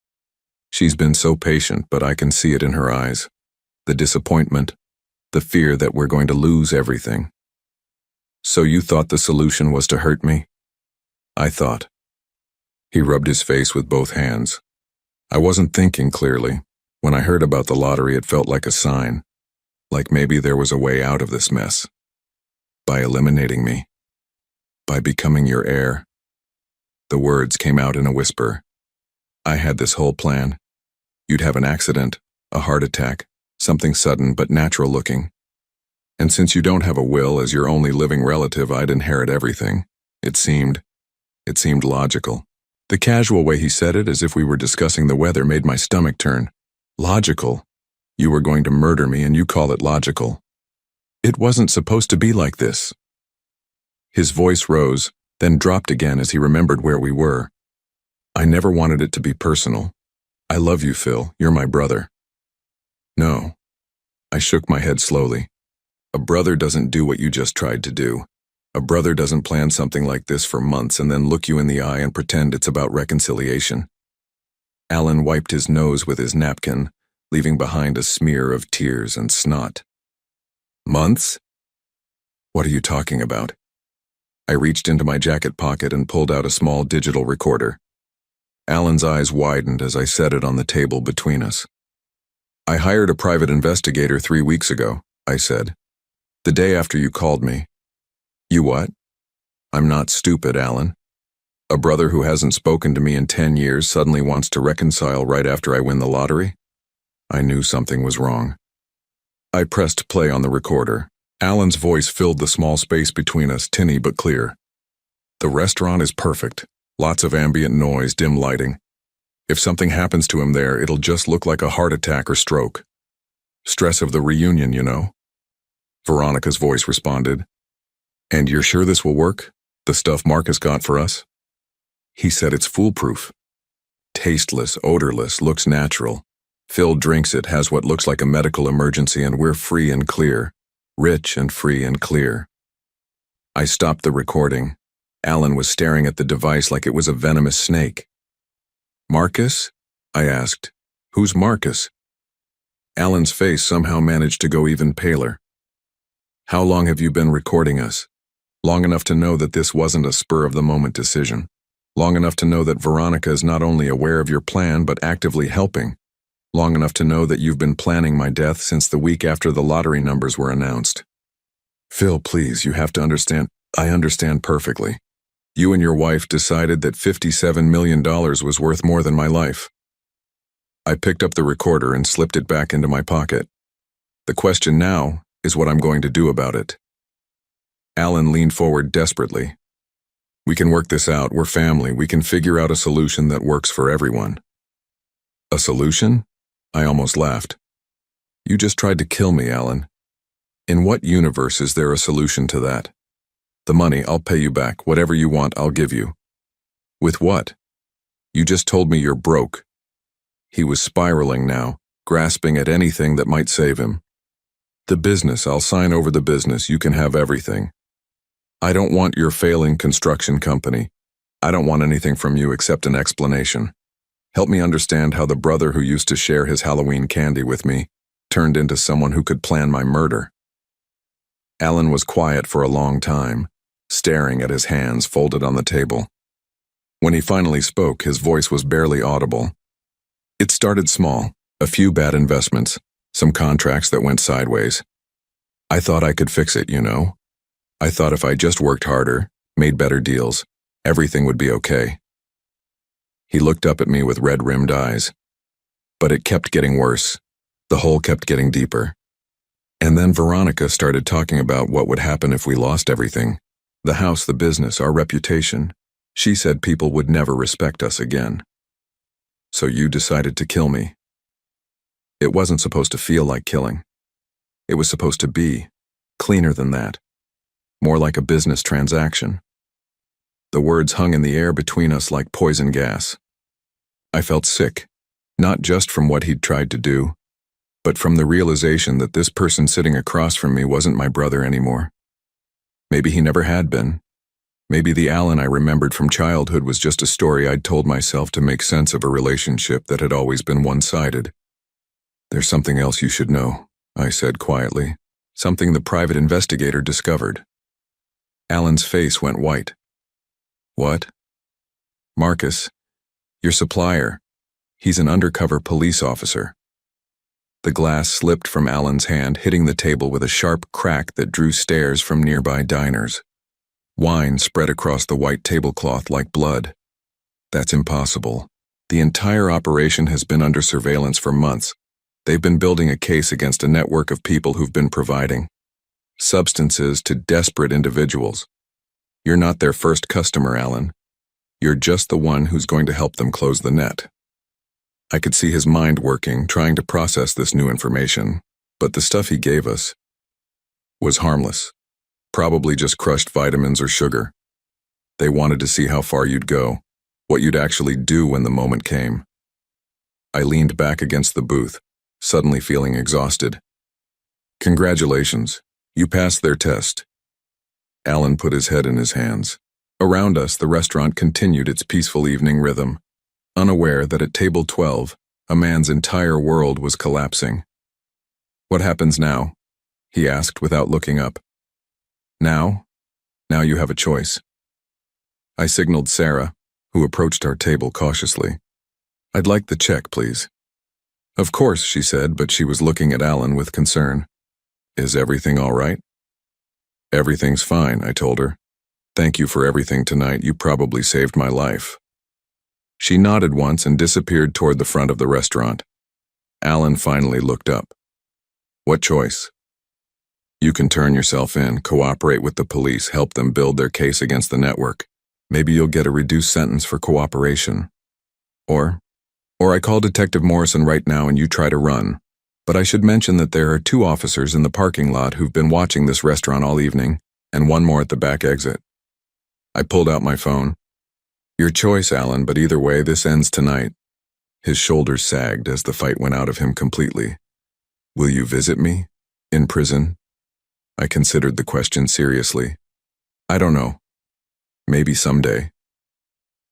She's been so patient, but I can see it in her eyes. The disappointment, the fear that we're going to lose everything. So you thought the solution was to hurt me? I thought. He rubbed his face with both hands. I wasn't thinking clearly. When I heard about the lottery, it felt like a sign. Like maybe there was a way out of this mess. By eliminating me. By becoming your heir. The words came out in a whisper. I had this whole plan. You'd have an accident, a heart attack, something sudden but natural looking. And since you don't have a will as your only living relative, I'd inherit everything. It seemed logical. The casual way he said it, as if we were discussing the weather, made my stomach turn. Logical. You were going to murder me and you call it logical. It wasn't supposed to be like this. His voice rose, then dropped again as he remembered where we were. I never wanted it to be personal. I love you, Phil. You're my brother. No. I shook my head slowly. A brother doesn't do what you just tried to do. A brother doesn't plan something like this for months and then look you in the eye and pretend it's about reconciliation. Alan wiped his nose with his napkin, leaving behind a smear of tears and snot. Months? What are you talking about? I reached into my jacket pocket and pulled out a small digital recorder. Alan's eyes widened as I set it on the table between us. I hired a private investigator 3 weeks ago, I said. The day after you called me. You what? I'm not stupid, Alan. A brother who hasn't spoken to me in 10 years suddenly wants to reconcile right after I win the lottery? I knew something was wrong. I pressed play on the recorder. Alan's voice filled the small space between us, tinny but clear. The restaurant is perfect. Lots of ambient noise, dim lighting. If something happens to him there, it'll just look like a heart attack or stroke. Stress of the reunion, you know? Veronica's voice responded. And you're sure this will work? The stuff Marcus got for us? He said it's foolproof. Tasteless, odorless, looks natural. Phil drinks it, has what looks like a medical emergency, and we're free and clear. Rich and free and clear. I stopped the recording. Alan was staring at the device like it was a venomous snake. Marcus? I asked. Who's Marcus? Alan's face somehow managed to go even paler. How long have you been recording us? Long enough to know that this wasn't a spur-of-the-moment decision. Long enough to know that Veronica is not only aware of your plan but actively helping. Long enough to know that you've been planning my death since the week after the lottery numbers were announced. Phil, please, you have to understand. I understand perfectly. You and your wife decided that $57 million was worth more than my life. I picked up the recorder and slipped it back into my pocket. The question now is what I'm going to do about it. Alan leaned forward desperately. We can work this out. We're family. We can figure out a solution that works for everyone. A solution? I almost laughed. You just tried to kill me, Alan. In what universe is there a solution to that? The money, I'll pay you back. Whatever you want, I'll give you. With what? You just told me you're broke. He was spiraling now, grasping at anything that might save him. The business, I'll sign over the business. You can have everything. I don't want your failing construction company. I don't want anything from you except an explanation. Help me understand how the brother who used to share his Halloween candy with me turned into someone who could plan my murder. Alan was quiet for a long time, staring at his hands folded on the table. When he finally spoke, his voice was barely audible. It started small, a few bad investments, some contracts that went sideways. I thought I could fix it, you know. I thought if I just worked harder, made better deals, everything would be okay. He looked up at me with red-rimmed eyes. But it kept getting worse. The hole kept getting deeper. And then Veronica started talking about what would happen if we lost everything. The house, the business, our reputation. She said people would never respect us again. So you decided to kill me. It wasn't supposed to feel like killing. It was supposed to be cleaner than that. More like a business transaction. The words hung in the air between us like poison gas. I felt sick, not just from what he'd tried to do, but from the realization that this person sitting across from me wasn't my brother anymore. Maybe he never had been. Maybe the Alan I remembered from childhood was just a story I'd told myself to make sense of a relationship that had always been one-sided. There's something else you should know, I said quietly, something the private investigator discovered. Alan's face went white. What? Marcus, your supplier. He's an undercover police officer. The glass slipped from Alan's hand, hitting the table with a sharp crack that drew stares from nearby diners. Wine spread across the white tablecloth like blood. That's impossible. The entire operation has been under surveillance for months. They've been building a case against a network of people who've been providing substances to desperate individuals. You're not their first customer, Alan. You're just the one who's going to help them close the net. I could see his mind working, trying to process this new information, but the stuff he gave us was harmless. Probably just crushed vitamins or sugar. They wanted to see how far you'd go, what you'd actually do when the moment came. I leaned back against the booth, suddenly feeling exhausted. Congratulations, you passed their test. Alan put his head in his hands. Around us, the restaurant continued its peaceful evening rhythm, unaware that at table 12, a man's entire world was collapsing. What happens now? He asked without looking up. Now? Now you have a choice. I signaled Sarah, who approached our table cautiously. I'd like the check, please. Of course, she said, but she was looking at Alan with concern. Is everything all right? Everything's fine, I told her. Thank you for everything tonight. You probably saved my life. She nodded once and disappeared toward the front of the restaurant. Alan finally looked up. What choice? You can turn yourself in, cooperate with the police, help them build their case against the network. Maybe you'll get a reduced sentence for cooperation. Or I call Detective Morrison right now and you try to run. But I should mention that there are 2 officers in the parking lot who've been watching this restaurant all evening, and 1 more at the back exit. I pulled out my phone. Your choice, Alan, but either way, this ends tonight. His shoulders sagged as the fight went out of him completely. Will you visit me? In prison? I considered the question seriously. I don't know. Maybe someday.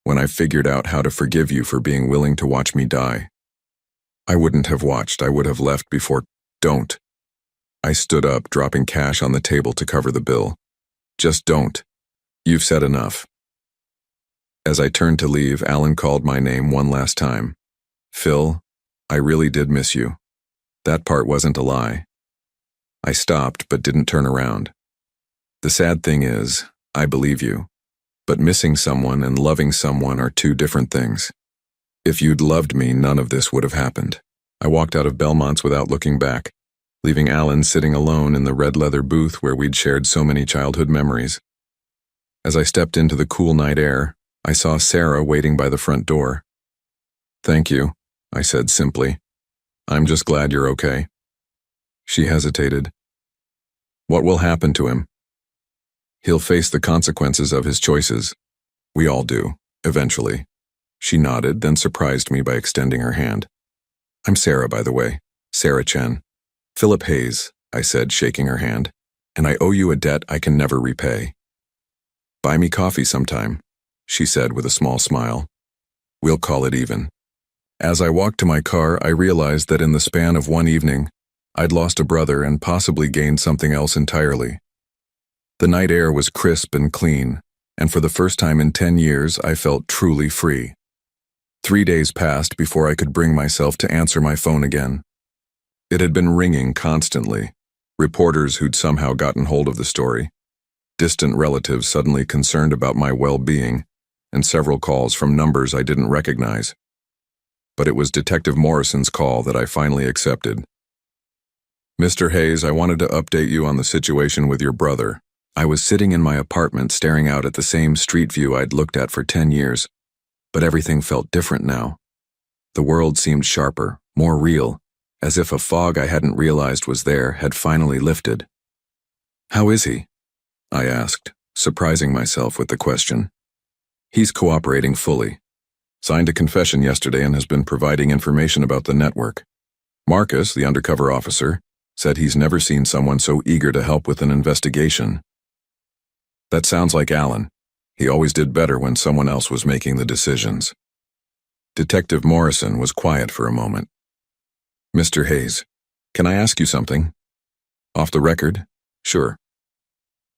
When I figured out how to forgive you for being willing to watch me die. I wouldn't have watched, I would have left before. Don't. I stood up, dropping cash on the table to cover the bill. Just don't. You've said enough. As I turned to leave, Alan called my name one last time. Phil, I really did miss you. That part wasn't a lie. I stopped but didn't turn around. The sad thing is, I believe you. But missing someone and loving someone are 2 different things. If you'd loved me, none of this would have happened. I walked out of Belmont's without looking back, leaving Alan sitting alone in the red leather booth where we'd shared so many childhood memories. As I stepped into the cool night air, I saw Sarah waiting by the front door. Thank you, I said simply. I'm just glad you're okay. She hesitated. What will happen to him? He'll face the consequences of his choices. We all do, eventually. She nodded, then surprised me by extending her hand. I'm Sarah, by the way. Sarah Chen. Philip Hayes, I said, shaking her hand. And I owe you a debt I can never repay. Buy me coffee sometime. she said with a small smile. We'll call it even. As I walked to my car, I realized that in the span of one evening, I'd lost a brother and possibly gained something else entirely. The night air was crisp and clean, and for the first time in 10 years, I felt truly free. 3 days passed before I could bring myself to answer my phone again. It had been ringing constantly, reporters who'd somehow gotten hold of the story, distant relatives suddenly concerned about my well-being, and several calls from numbers I didn't recognize. But it was Detective Morrison's call that I finally accepted. Mr. Hayes, I wanted to update you on the situation with your brother. I was sitting in my apartment staring out at the same street view I'd looked at for 10 years, but everything felt different now. The world seemed sharper, more real, as if a fog I hadn't realized was there had finally lifted. How is he? I asked, surprising myself with the question. He's cooperating fully. Signed a confession yesterday and has been providing information about the network. Marcus, the undercover officer, said he's never seen someone so eager to help with an investigation. That sounds like Alan. He always did better when someone else was making the decisions. Detective Morrison was quiet for a moment. Mr. Hayes, can I ask you something? Off the record? Sure.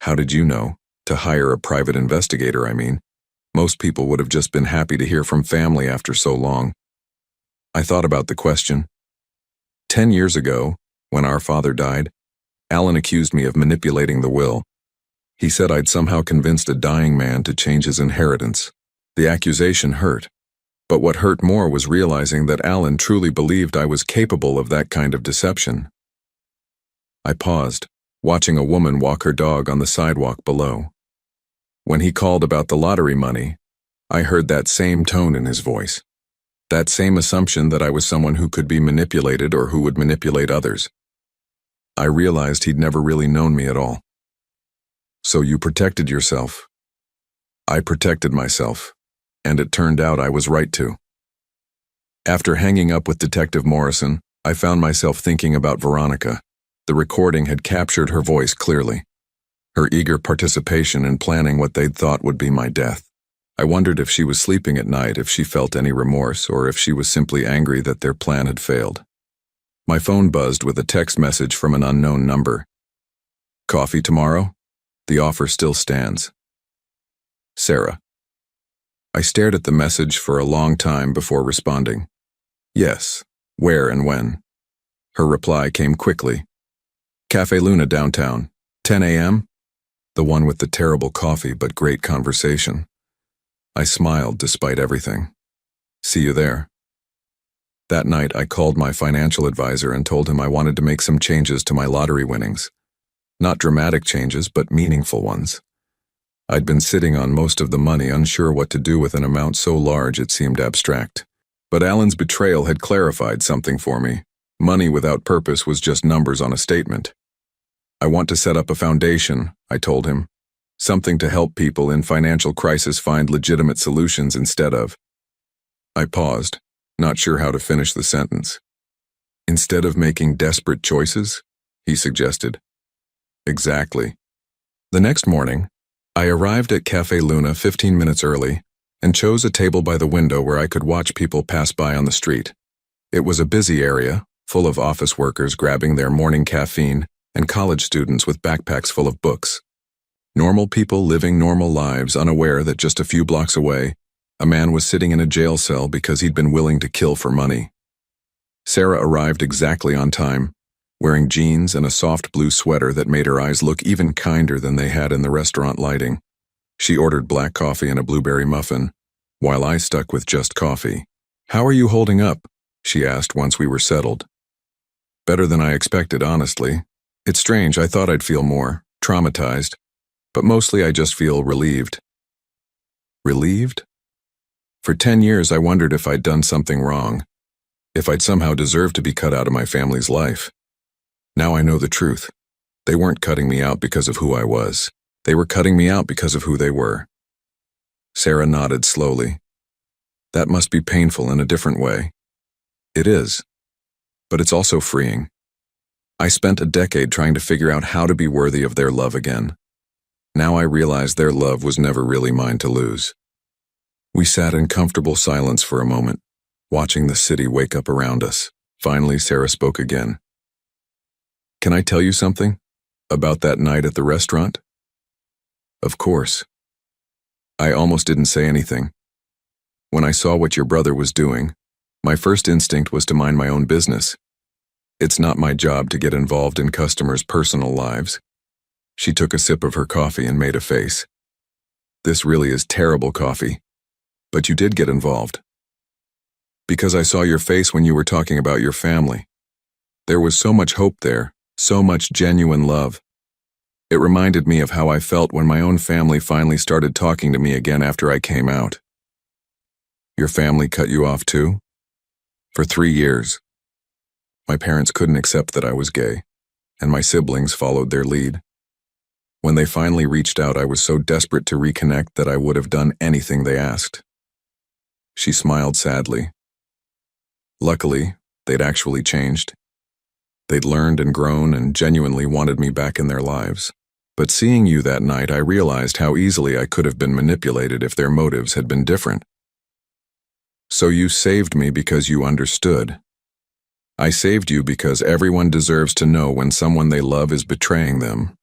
How did you know? To hire a private investigator, I mean. Most people would have just been happy to hear from family after so long. I thought about the question. 10 years ago, when our father died, Alan accused me of manipulating the will. He said I'd somehow convinced a dying man to change his inheritance. The accusation hurt, but what hurt more was realizing that Alan truly believed I was capable of that kind of deception. I paused, watching a woman walk her dog on the sidewalk below. When he called about the lottery money, I heard that same tone in his voice. That same assumption that I was someone who could be manipulated or who would manipulate others. I realized he'd never really known me at all. So you protected yourself. I protected myself, and it turned out I was right to. After hanging up with Detective Morrison, I found myself thinking about Veronica. The recording had captured her voice clearly. Her eager participation in planning what they'd thought would be my death. I wondered if she was sleeping at night, if she felt any remorse, or if she was simply angry that their plan had failed. My phone buzzed with a text message from an unknown number. Coffee tomorrow? The offer still stands. Sarah. I stared at the message for a long time before responding. Yes, where and when? Her reply came quickly. Cafe Luna downtown, 10 a.m.? The one with the terrible coffee but great conversation. I smiled despite everything. See you there. That night I called my financial advisor and told him I wanted to make some changes to my lottery winnings. Not dramatic changes, but meaningful ones. I'd been sitting on most of the money, unsure what to do with an amount so large it seemed abstract. But Alan's betrayal had clarified something for me. Money without purpose was just numbers on a statement. I want to set up a foundation, I told him. Something to help people in financial crisis find legitimate solutions instead of. I paused, not sure how to finish the sentence. Instead of making desperate choices, he suggested. Exactly. The next morning, I arrived at Cafe Luna 15 minutes early and chose a table by the window where I could watch people pass by on the street. It was a busy area, full of office workers grabbing their morning caffeine and college students with backpacks full of books. Normal people living normal lives, unaware that just a few blocks away, a man was sitting in a jail cell because he'd been willing to kill for money. Sarah arrived exactly on time, wearing jeans and a soft blue sweater that made her eyes look even kinder than they had in the restaurant lighting. She ordered black coffee and a blueberry muffin, while I stuck with just coffee. How are you holding up? She asked once we were settled. Better than I expected, honestly. It's strange, I thought I'd feel more traumatized, but mostly I just feel relieved. Relieved? For 10 years I wondered if I'd done something wrong, if I'd somehow deserved to be cut out of my family's life. Now I know the truth. They weren't cutting me out because of who I was. They were cutting me out because of who they were. Sarah nodded slowly. That must be painful in a different way. It is, but it's also freeing. I spent a decade trying to figure out how to be worthy of their love again. Now I realize their love was never really mine to lose. We sat in comfortable silence for a moment, watching the city wake up around us. Finally, Sarah spoke again. Can I tell you something? About that night at the restaurant? Of course. I almost didn't say anything. When I saw what your brother was doing, my first instinct was to mind my own business. It's not my job to get involved in customers' personal lives. She took a sip of her coffee and made a face. This really is terrible coffee. But you did get involved. Because I saw your face when you were talking about your family. There was so much hope there, so much genuine love. It reminded me of how I felt when my own family finally started talking to me again after I came out. Your family cut you off too? For 3 years. My parents couldn't accept that I was gay, and my siblings followed their lead. When they finally reached out, I was so desperate to reconnect that I would have done anything they asked. She smiled sadly. Luckily, they'd actually changed. They'd learned and grown and genuinely wanted me back in their lives. But seeing you that night, I realized how easily I could have been manipulated if their motives had been different. So you saved me because you understood. I saved you because everyone deserves to know when someone they love is betraying them,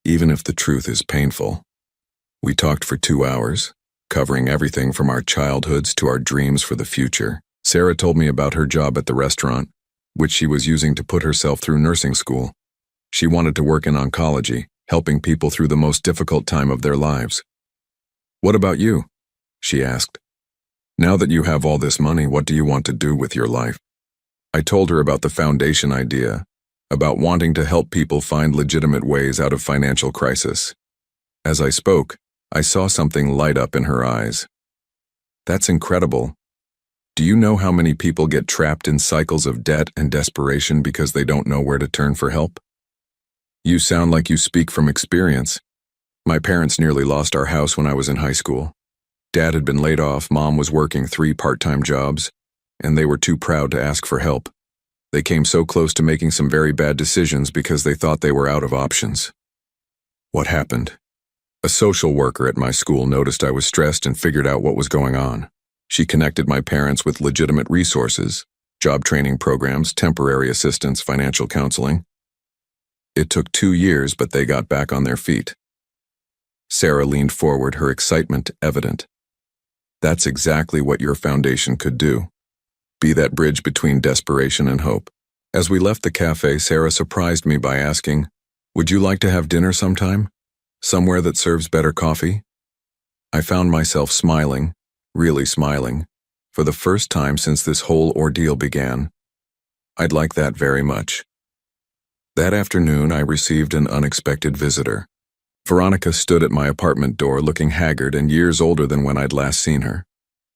even if the truth is painful. We talked for 2 hours, covering everything from our childhoods to our dreams for the future. Sarah told me about her job at the restaurant, which she was using to put herself through nursing school. She wanted to work in oncology, helping people through the most difficult time of their lives. What about you? She asked. Now that you have all this money, what do you want to do with your life? I told her about the foundation idea, about wanting to help people find legitimate ways out of financial crisis. As I spoke, I saw something light up in her eyes. That's incredible. Do you know how many people get trapped in cycles of debt and desperation because they don't know where to turn for help? You sound like you speak from experience. My parents nearly lost our house when I was in high school. Dad had been laid off, Mom was working 3 part-time jobs, and they were too proud to ask for help. They came so close to making some very bad decisions because they thought they were out of options. What happened? A social worker at my school noticed I was stressed and figured out what was going on. She connected my parents with legitimate resources, job training programs, temporary assistance, financial counseling. It took 2 years, but they got back on their feet. Sarah leaned forward, her excitement evident. That's exactly what your foundation could do. Be that bridge between desperation and hope. As we left the cafe, Sarah surprised me by asking, "Would you like to have dinner sometime? Somewhere that serves better coffee?" I found myself smiling, really smiling, for the first time since this whole ordeal began. I'd like that very much. That afternoon, I received an unexpected visitor. Veronica stood at my apartment door looking haggard and years older than when I'd last seen her.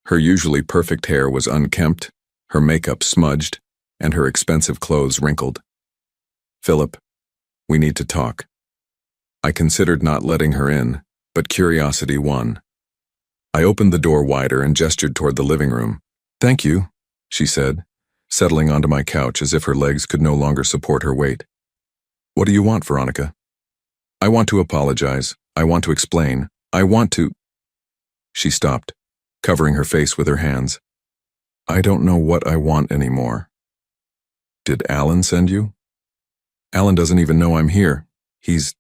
Her usually perfect hair was unkempt, her makeup smudged, and her expensive clothes wrinkled. "Philip, we need to talk." I considered not letting her in, but curiosity won. I opened the door wider and gestured toward the living room. "Thank you," she said, settling onto my couch as if her legs could no longer support her weight. "What do you want, Veronica?" "I want to apologize. I want to explain. I want to—" She stopped, covering her face with her hands. "I don't know what I want anymore." "Did Alan send you?" "Alan doesn't even know I'm here. He's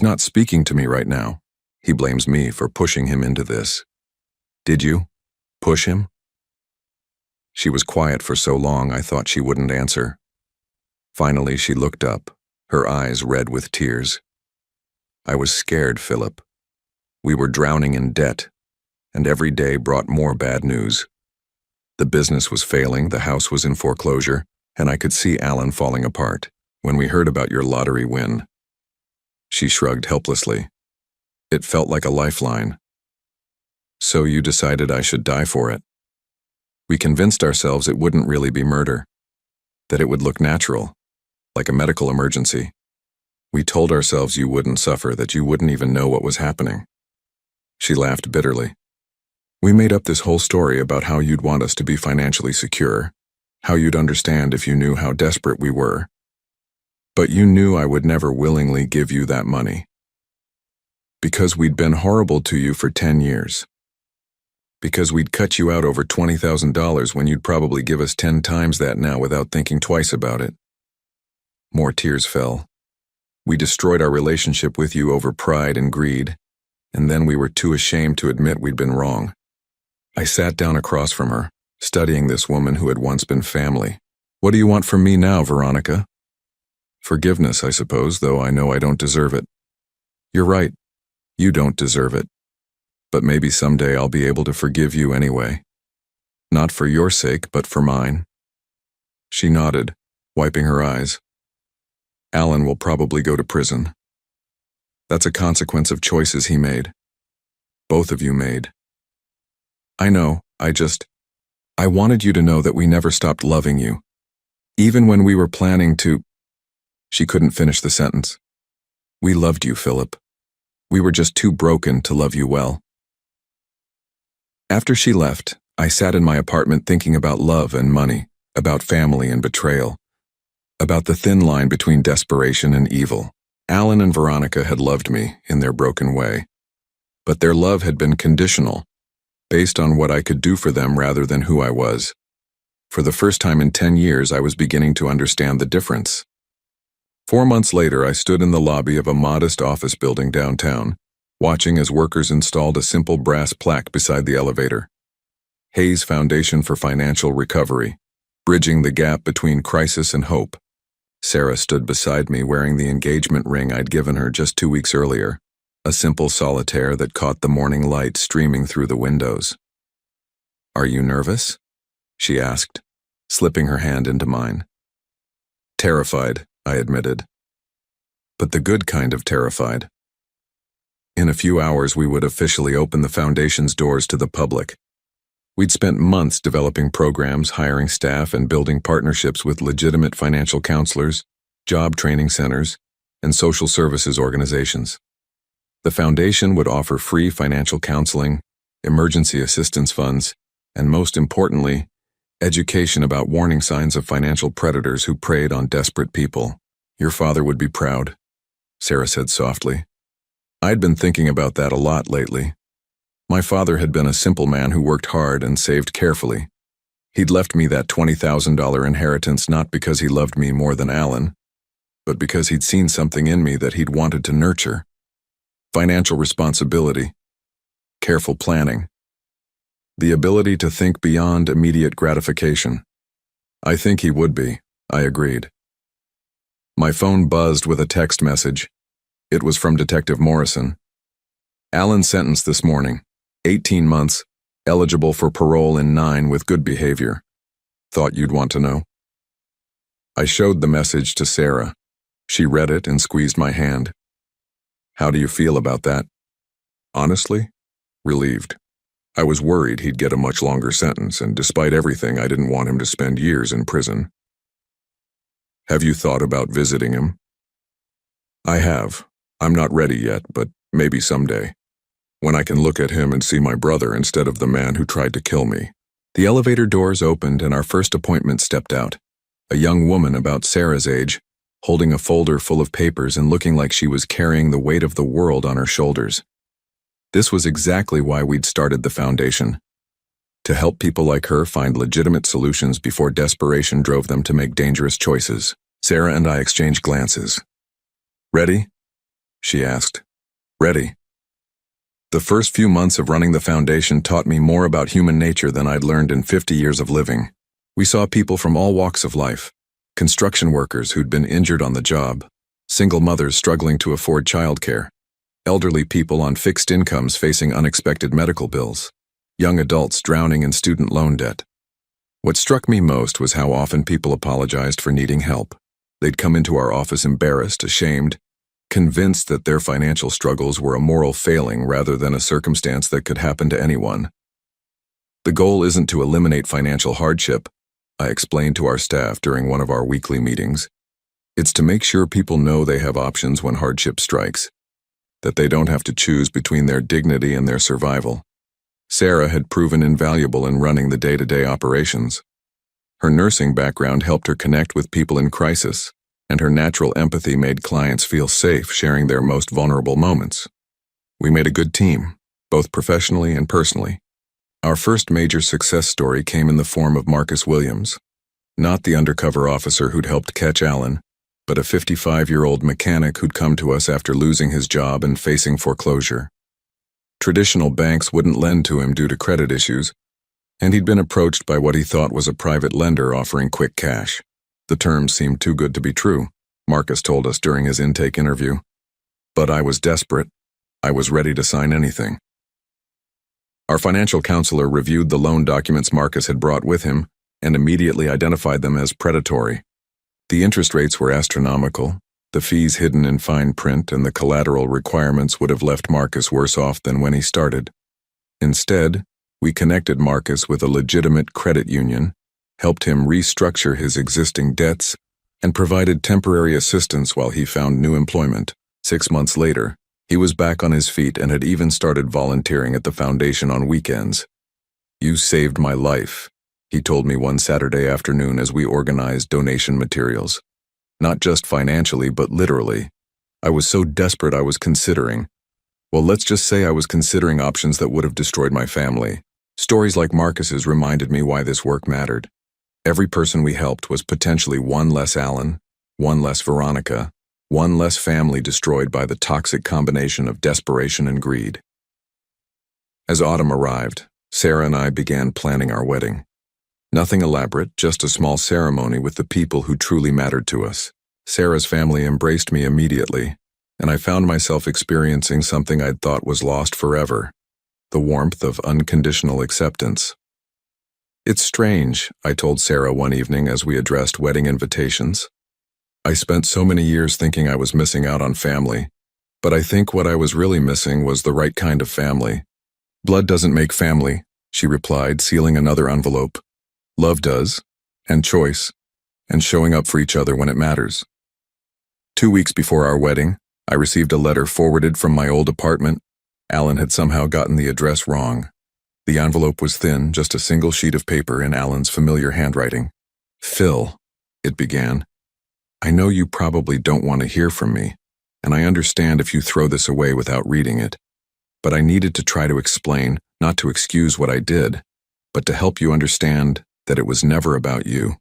not speaking to me right now. He blames me for pushing him into this." "Did you push him?" She was quiet for so long I thought she wouldn't answer. Finally, she looked up, her eyes red with tears. "I was scared, Philip. We were drowning in debt, and every day brought more bad news. The business was failing, the house was in foreclosure, and I could see Alan falling apart. When we heard about your lottery win..." She shrugged helplessly. "It felt like a lifeline." "So you decided I should die for it?" "We convinced ourselves it wouldn't really be murder, that it would look natural, like a medical emergency. We told ourselves you wouldn't suffer, that you wouldn't even know what was happening." She laughed bitterly. "We made up this whole story about how you'd want us to be financially secure, how you'd understand if you knew how desperate we were. But you knew I would never willingly give you that money. Because we'd been horrible to you for 10 years. Because we'd cut you out over $20,000 when you'd probably give us 10 times that now without thinking twice about it. More tears fell. We destroyed our relationship with you over pride and greed, and then we were too ashamed to admit we'd been wrong. I sat down across from her, studying this woman who had once been family. What do you want from me now, Veronica? Forgiveness, I suppose, though I know I don't deserve it. You're right. You don't deserve it. But maybe someday I'll be able to forgive you anyway. Not for your sake, but for mine. She nodded, wiping her eyes. Alan will probably go to prison. That's a consequence of choices he made. Both of you made. I know, I wanted you to know that we never stopped loving you. Even when we were planning to... She couldn't finish the sentence. We loved you, Philip. We were just too broken to love you well. After she left, I sat in my apartment thinking about love and money, about family and betrayal, about the thin line between desperation and evil. Alan and Veronica had loved me in their broken way, but their love had been conditional, based on what I could do for them rather than who I was. For the first time in 10 years, I was beginning to understand the difference. 4 months later, I stood in the lobby of a modest office building downtown, watching as workers installed a simple brass plaque beside the elevator. Hayes Foundation for Financial Recovery, bridging the gap between crisis and hope. Sarah stood beside me wearing the engagement ring I'd given her just 2 weeks earlier, a simple solitaire that caught the morning light streaming through the windows. Are you nervous? She asked, slipping her hand into mine. Terrified, I admitted. But the good kind of terrified. In a few hours, we would officially open the foundation's doors to the public. We'd spent months developing programs, hiring staff, and building partnerships with legitimate financial counselors, job training centers, and social services organizations. The foundation would offer free financial counseling, emergency assistance funds, and most importantly, education about warning signs of financial predators who preyed on desperate people. Your father would be proud, Sarah said softly. I'd been thinking about that a lot lately. My father had been a simple man who worked hard and saved carefully. He'd left me that $20,000 inheritance not because he loved me more than Alan, but because he'd seen something in me that he'd wanted to nurture. Financial responsibility, careful planning, the ability to think beyond immediate gratification. I think he would be, I agreed. My phone buzzed with a text message. It was from Detective Morrison. Alan sentenced this morning, 18 months, eligible for parole in 9 with good behavior. Thought you'd want to know. I showed the message to Sarah. She read it and squeezed my hand. How do you feel about that? Honestly, relieved. I was worried he'd get a much longer sentence, and despite everything, I didn't want him to spend years in prison. Have you thought about visiting him? I have. I'm not ready yet, but maybe someday. When I can look at him and see my brother instead of the man who tried to kill me. The elevator doors opened and our first appointment stepped out. A young woman about Sarah's age, holding a folder full of papers and looking like she was carrying the weight of the world on her shoulders. This was exactly why we'd started the foundation. To help people like her find legitimate solutions before desperation drove them to make dangerous choices. Sarah and I exchanged glances. Ready? She asked. Ready. The first few months of running the foundation taught me more about human nature than I'd learned in 50 years of living. We saw people from all walks of life, construction workers who'd been injured on the job, single mothers struggling to afford childcare, elderly people on fixed incomes facing unexpected medical bills, young adults drowning in student loan debt. What struck me most was how often people apologized for needing help. They'd come into our office embarrassed, ashamed, convinced that their financial struggles were a moral failing rather than a circumstance that could happen to anyone. The goal isn't to eliminate financial hardship, I explained to our staff during one of our weekly meetings. It's to make sure people know they have options when hardship strikes, that they don't have to choose between their dignity and their survival. Sarah had proven invaluable in running the day-to-day operations. Her nursing background helped her connect with people in crisis, and her natural empathy made clients feel safe sharing their most vulnerable moments. We made a good team, both professionally and personally. Our first major success story came in the form of Marcus Williams, not the undercover officer who'd helped catch Alan, but a 55-year-old mechanic who'd come to us after losing his job and facing foreclosure. Traditional banks wouldn't lend to him due to credit issues, and he'd been approached by what he thought was a private lender offering quick cash. The terms seemed too good to be true, Marcus told us during his intake interview. But I was desperate. I was ready to sign anything. Our financial counselor reviewed the loan documents Marcus had brought with him and immediately identified them as predatory. The interest rates were astronomical, the fees hidden in fine print, and the collateral requirements would have left Marcus worse off than when he started. Instead, we connected Marcus with a legitimate credit union, helped him restructure his existing debts, and provided temporary assistance while he found new employment. 6 months later, he was back on his feet and had even started volunteering at the foundation on weekends. "You saved my life," he told me one Saturday afternoon as we organized donation materials. Not just financially, but literally. I was so desperate I was considering, well, let's just say I was considering options that would have destroyed my family. Stories like Marcus's reminded me why this work mattered. Every person we helped was potentially one less Alan, one less Veronica, one less family destroyed by the toxic combination of desperation and greed. As autumn arrived, Sarah and I began planning our wedding. Nothing elaborate, just a small ceremony with the people who truly mattered to us. Sarah's family embraced me immediately, and I found myself experiencing something I'd thought was lost forever, the warmth of unconditional acceptance. "It's strange," I told Sarah one evening as we addressed wedding invitations. "I spent so many years thinking I was missing out on family, but I think what I was really missing was the right kind of family." "Blood doesn't make family," she replied, sealing another envelope. "Love does, and choice, and showing up for each other when it matters." 2 weeks before our wedding, I received a letter forwarded from my old apartment. Alan had somehow gotten the address wrong. The envelope was thin, just a single sheet of paper in Alan's familiar handwriting. "Phil," it began, "I know you probably don't want to hear from me, and I understand if you throw this away without reading it. But I needed to try to explain, not to excuse what I did, but to help you understand that it was never about you.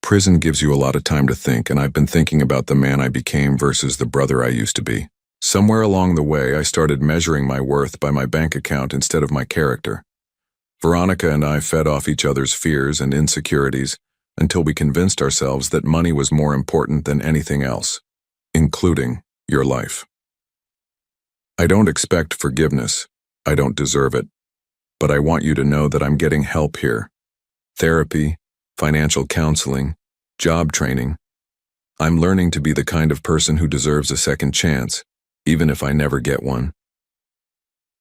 Prison gives you a lot of time to think, and I've been thinking about the man I became versus the brother I used to be. Somewhere along the way, I started measuring my worth by my bank account instead of my character. Veronica and I fed off each other's fears and insecurities until we convinced ourselves that money was more important than anything else, including your life. I don't expect forgiveness. I don't deserve it. But I want you to know that I'm getting help here. Therapy, financial counseling, job training. I'm learning to be the kind of person who deserves a second chance, even if I never get one.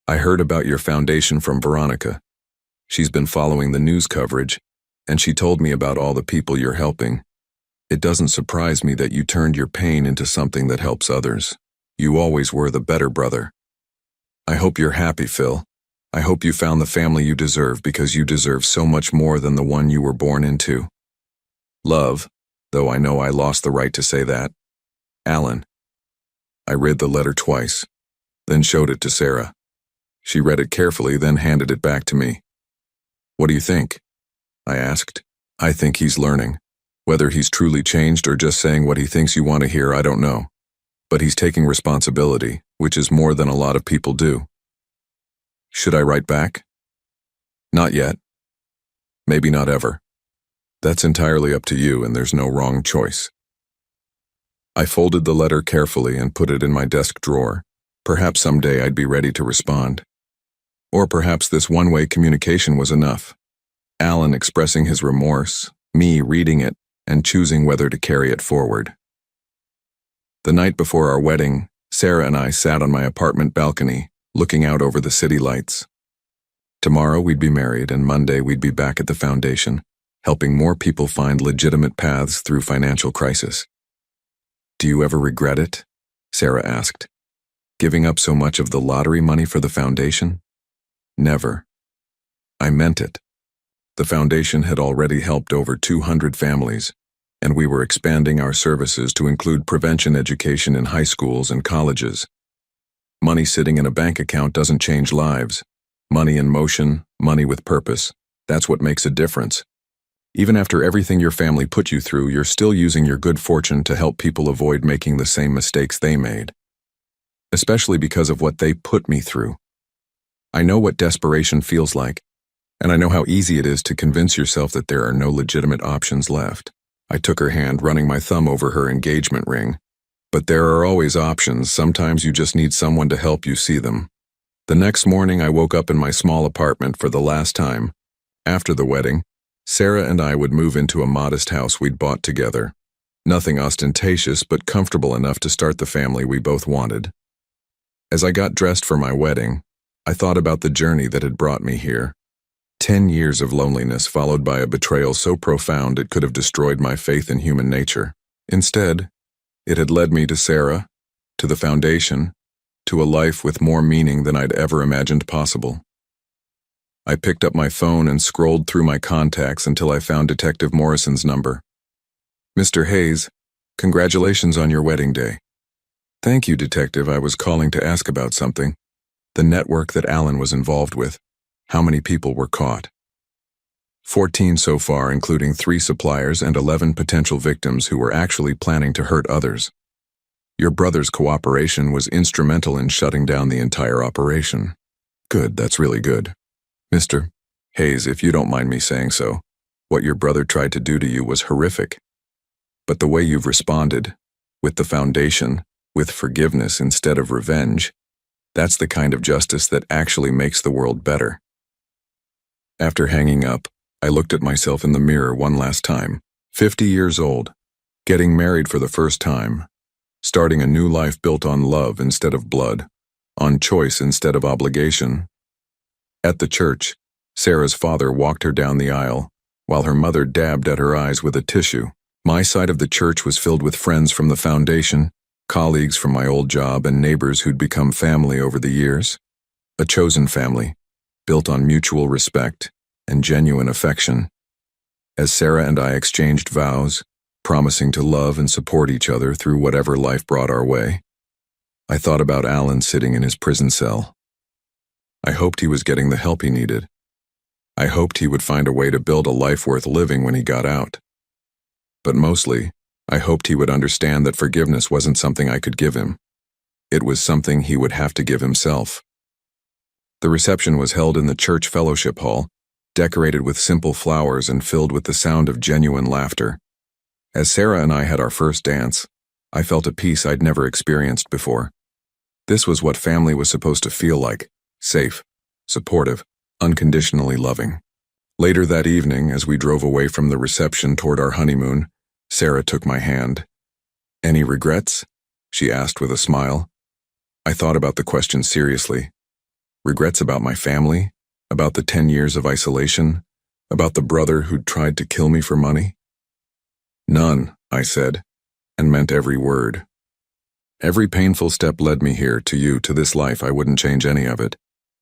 I heard about your foundation from Veronica. She's been following the news coverage, and she told me about all the people you're helping. It doesn't surprise me that you turned your pain into something that helps others. You always were the better brother. I hope you're happy, Phil. I hope you found the family you deserve, because you deserve so much more than the one you were born into. Love, though I know I lost the right to say that. Alan." I read the letter twice, then showed it to Sarah. She read it carefully, then handed it back to me. "What do you think?" I asked. "I think he's learning. Whether he's truly changed or just saying what he thinks you want to hear, I don't know. But he's taking responsibility, which is more than a lot of people do." "Should I write back?" "Not yet. Maybe not ever. That's entirely up to you, and there's no wrong choice." I folded the letter carefully and put it in my desk drawer. Perhaps someday I'd be ready to respond. Or perhaps this one-way communication was enough. Alan expressing his remorse, me reading it, and choosing whether to carry it forward. The night before our wedding, Sarah and I sat on my apartment balcony, looking out over the city lights. Tomorrow we'd be married, and Monday we'd be back at the foundation, helping more people find legitimate paths through financial crisis. "Do you ever regret it?" Sarah asked. "Giving up so much of the lottery money for the foundation?" "Never." I meant it. The foundation had already helped over 200 families, and we were expanding our services to include prevention education in high schools and colleges. Money sitting in a bank account doesn't change lives. Money in motion, money with purpose. That's what makes a difference. Even after everything your family put you through, you're still using your good fortune to help people avoid making the same mistakes they made. Especially because of what they put me through. I know what desperation feels like, and I know how easy it is to convince yourself that there are no legitimate options left. I took her hand, running my thumb over her engagement ring. But there are always options. Sometimes you just need someone to help you see them. The next morning, I woke up in my small apartment for the last time. After the wedding, Sarah and I would move into a modest house we'd bought together. Nothing ostentatious, but comfortable enough to start the family we both wanted. As I got dressed for my wedding, I thought about the journey that had brought me here. 10 years of loneliness followed by a betrayal so profound it could have destroyed my faith in human nature. Instead, it had led me to Sarah, to the foundation, to a life with more meaning than I'd ever imagined possible. I picked up my phone and scrolled through my contacts until I found Detective Morrison's number. "Mr. Hayes, congratulations on your wedding day." "Thank you, Detective. I was calling to ask about something. The network that Alan was involved with. How many people were caught?" 14 so far, including 3 suppliers and 11 potential victims who were actually planning to hurt others. Your brother's cooperation was instrumental in shutting down the entire operation. Good, that's really good. Mr. Hayes, if you don't mind me saying so, what your brother tried to do to you was horrific. But the way you've responded, with the foundation, with forgiveness instead of revenge, that's the kind of justice that actually makes the world better. After hanging up, I looked at myself in the mirror one last time. 50 years old, getting married for the first time, starting a new life built on love instead of blood, on choice instead of obligation. At the church, Sarah's father walked her down the aisle, while her mother dabbed at her eyes with a tissue. My side of the church was filled with friends from the foundation, colleagues from my old job, and neighbors who'd become family over the years. A chosen family, built on mutual respect and genuine affection. As Sarah and I exchanged vows, promising to love and support each other through whatever life brought our way, I thought about Alan sitting in his prison cell. I hoped he was getting the help he needed. I hoped he would find a way to build a life worth living when he got out. But mostly, I hoped he would understand that forgiveness wasn't something I could give him. It was something he would have to give himself. The reception was held in the church fellowship hall, decorated with simple flowers and filled with the sound of genuine laughter. As Sarah and I had our first dance, I felt a peace I'd never experienced before. This was what family was supposed to feel like: safe, supportive, unconditionally loving. Later that evening, as we drove away from the reception toward our honeymoon, Sarah took my hand. "Any regrets?" she asked with a smile. I thought about the question seriously. Regrets about my family? About the 10 years of isolation? About the brother who'd tried to kill me for money? "None," I said, and meant every word. Every painful step led me here, to you, to this life. I wouldn't change any of it.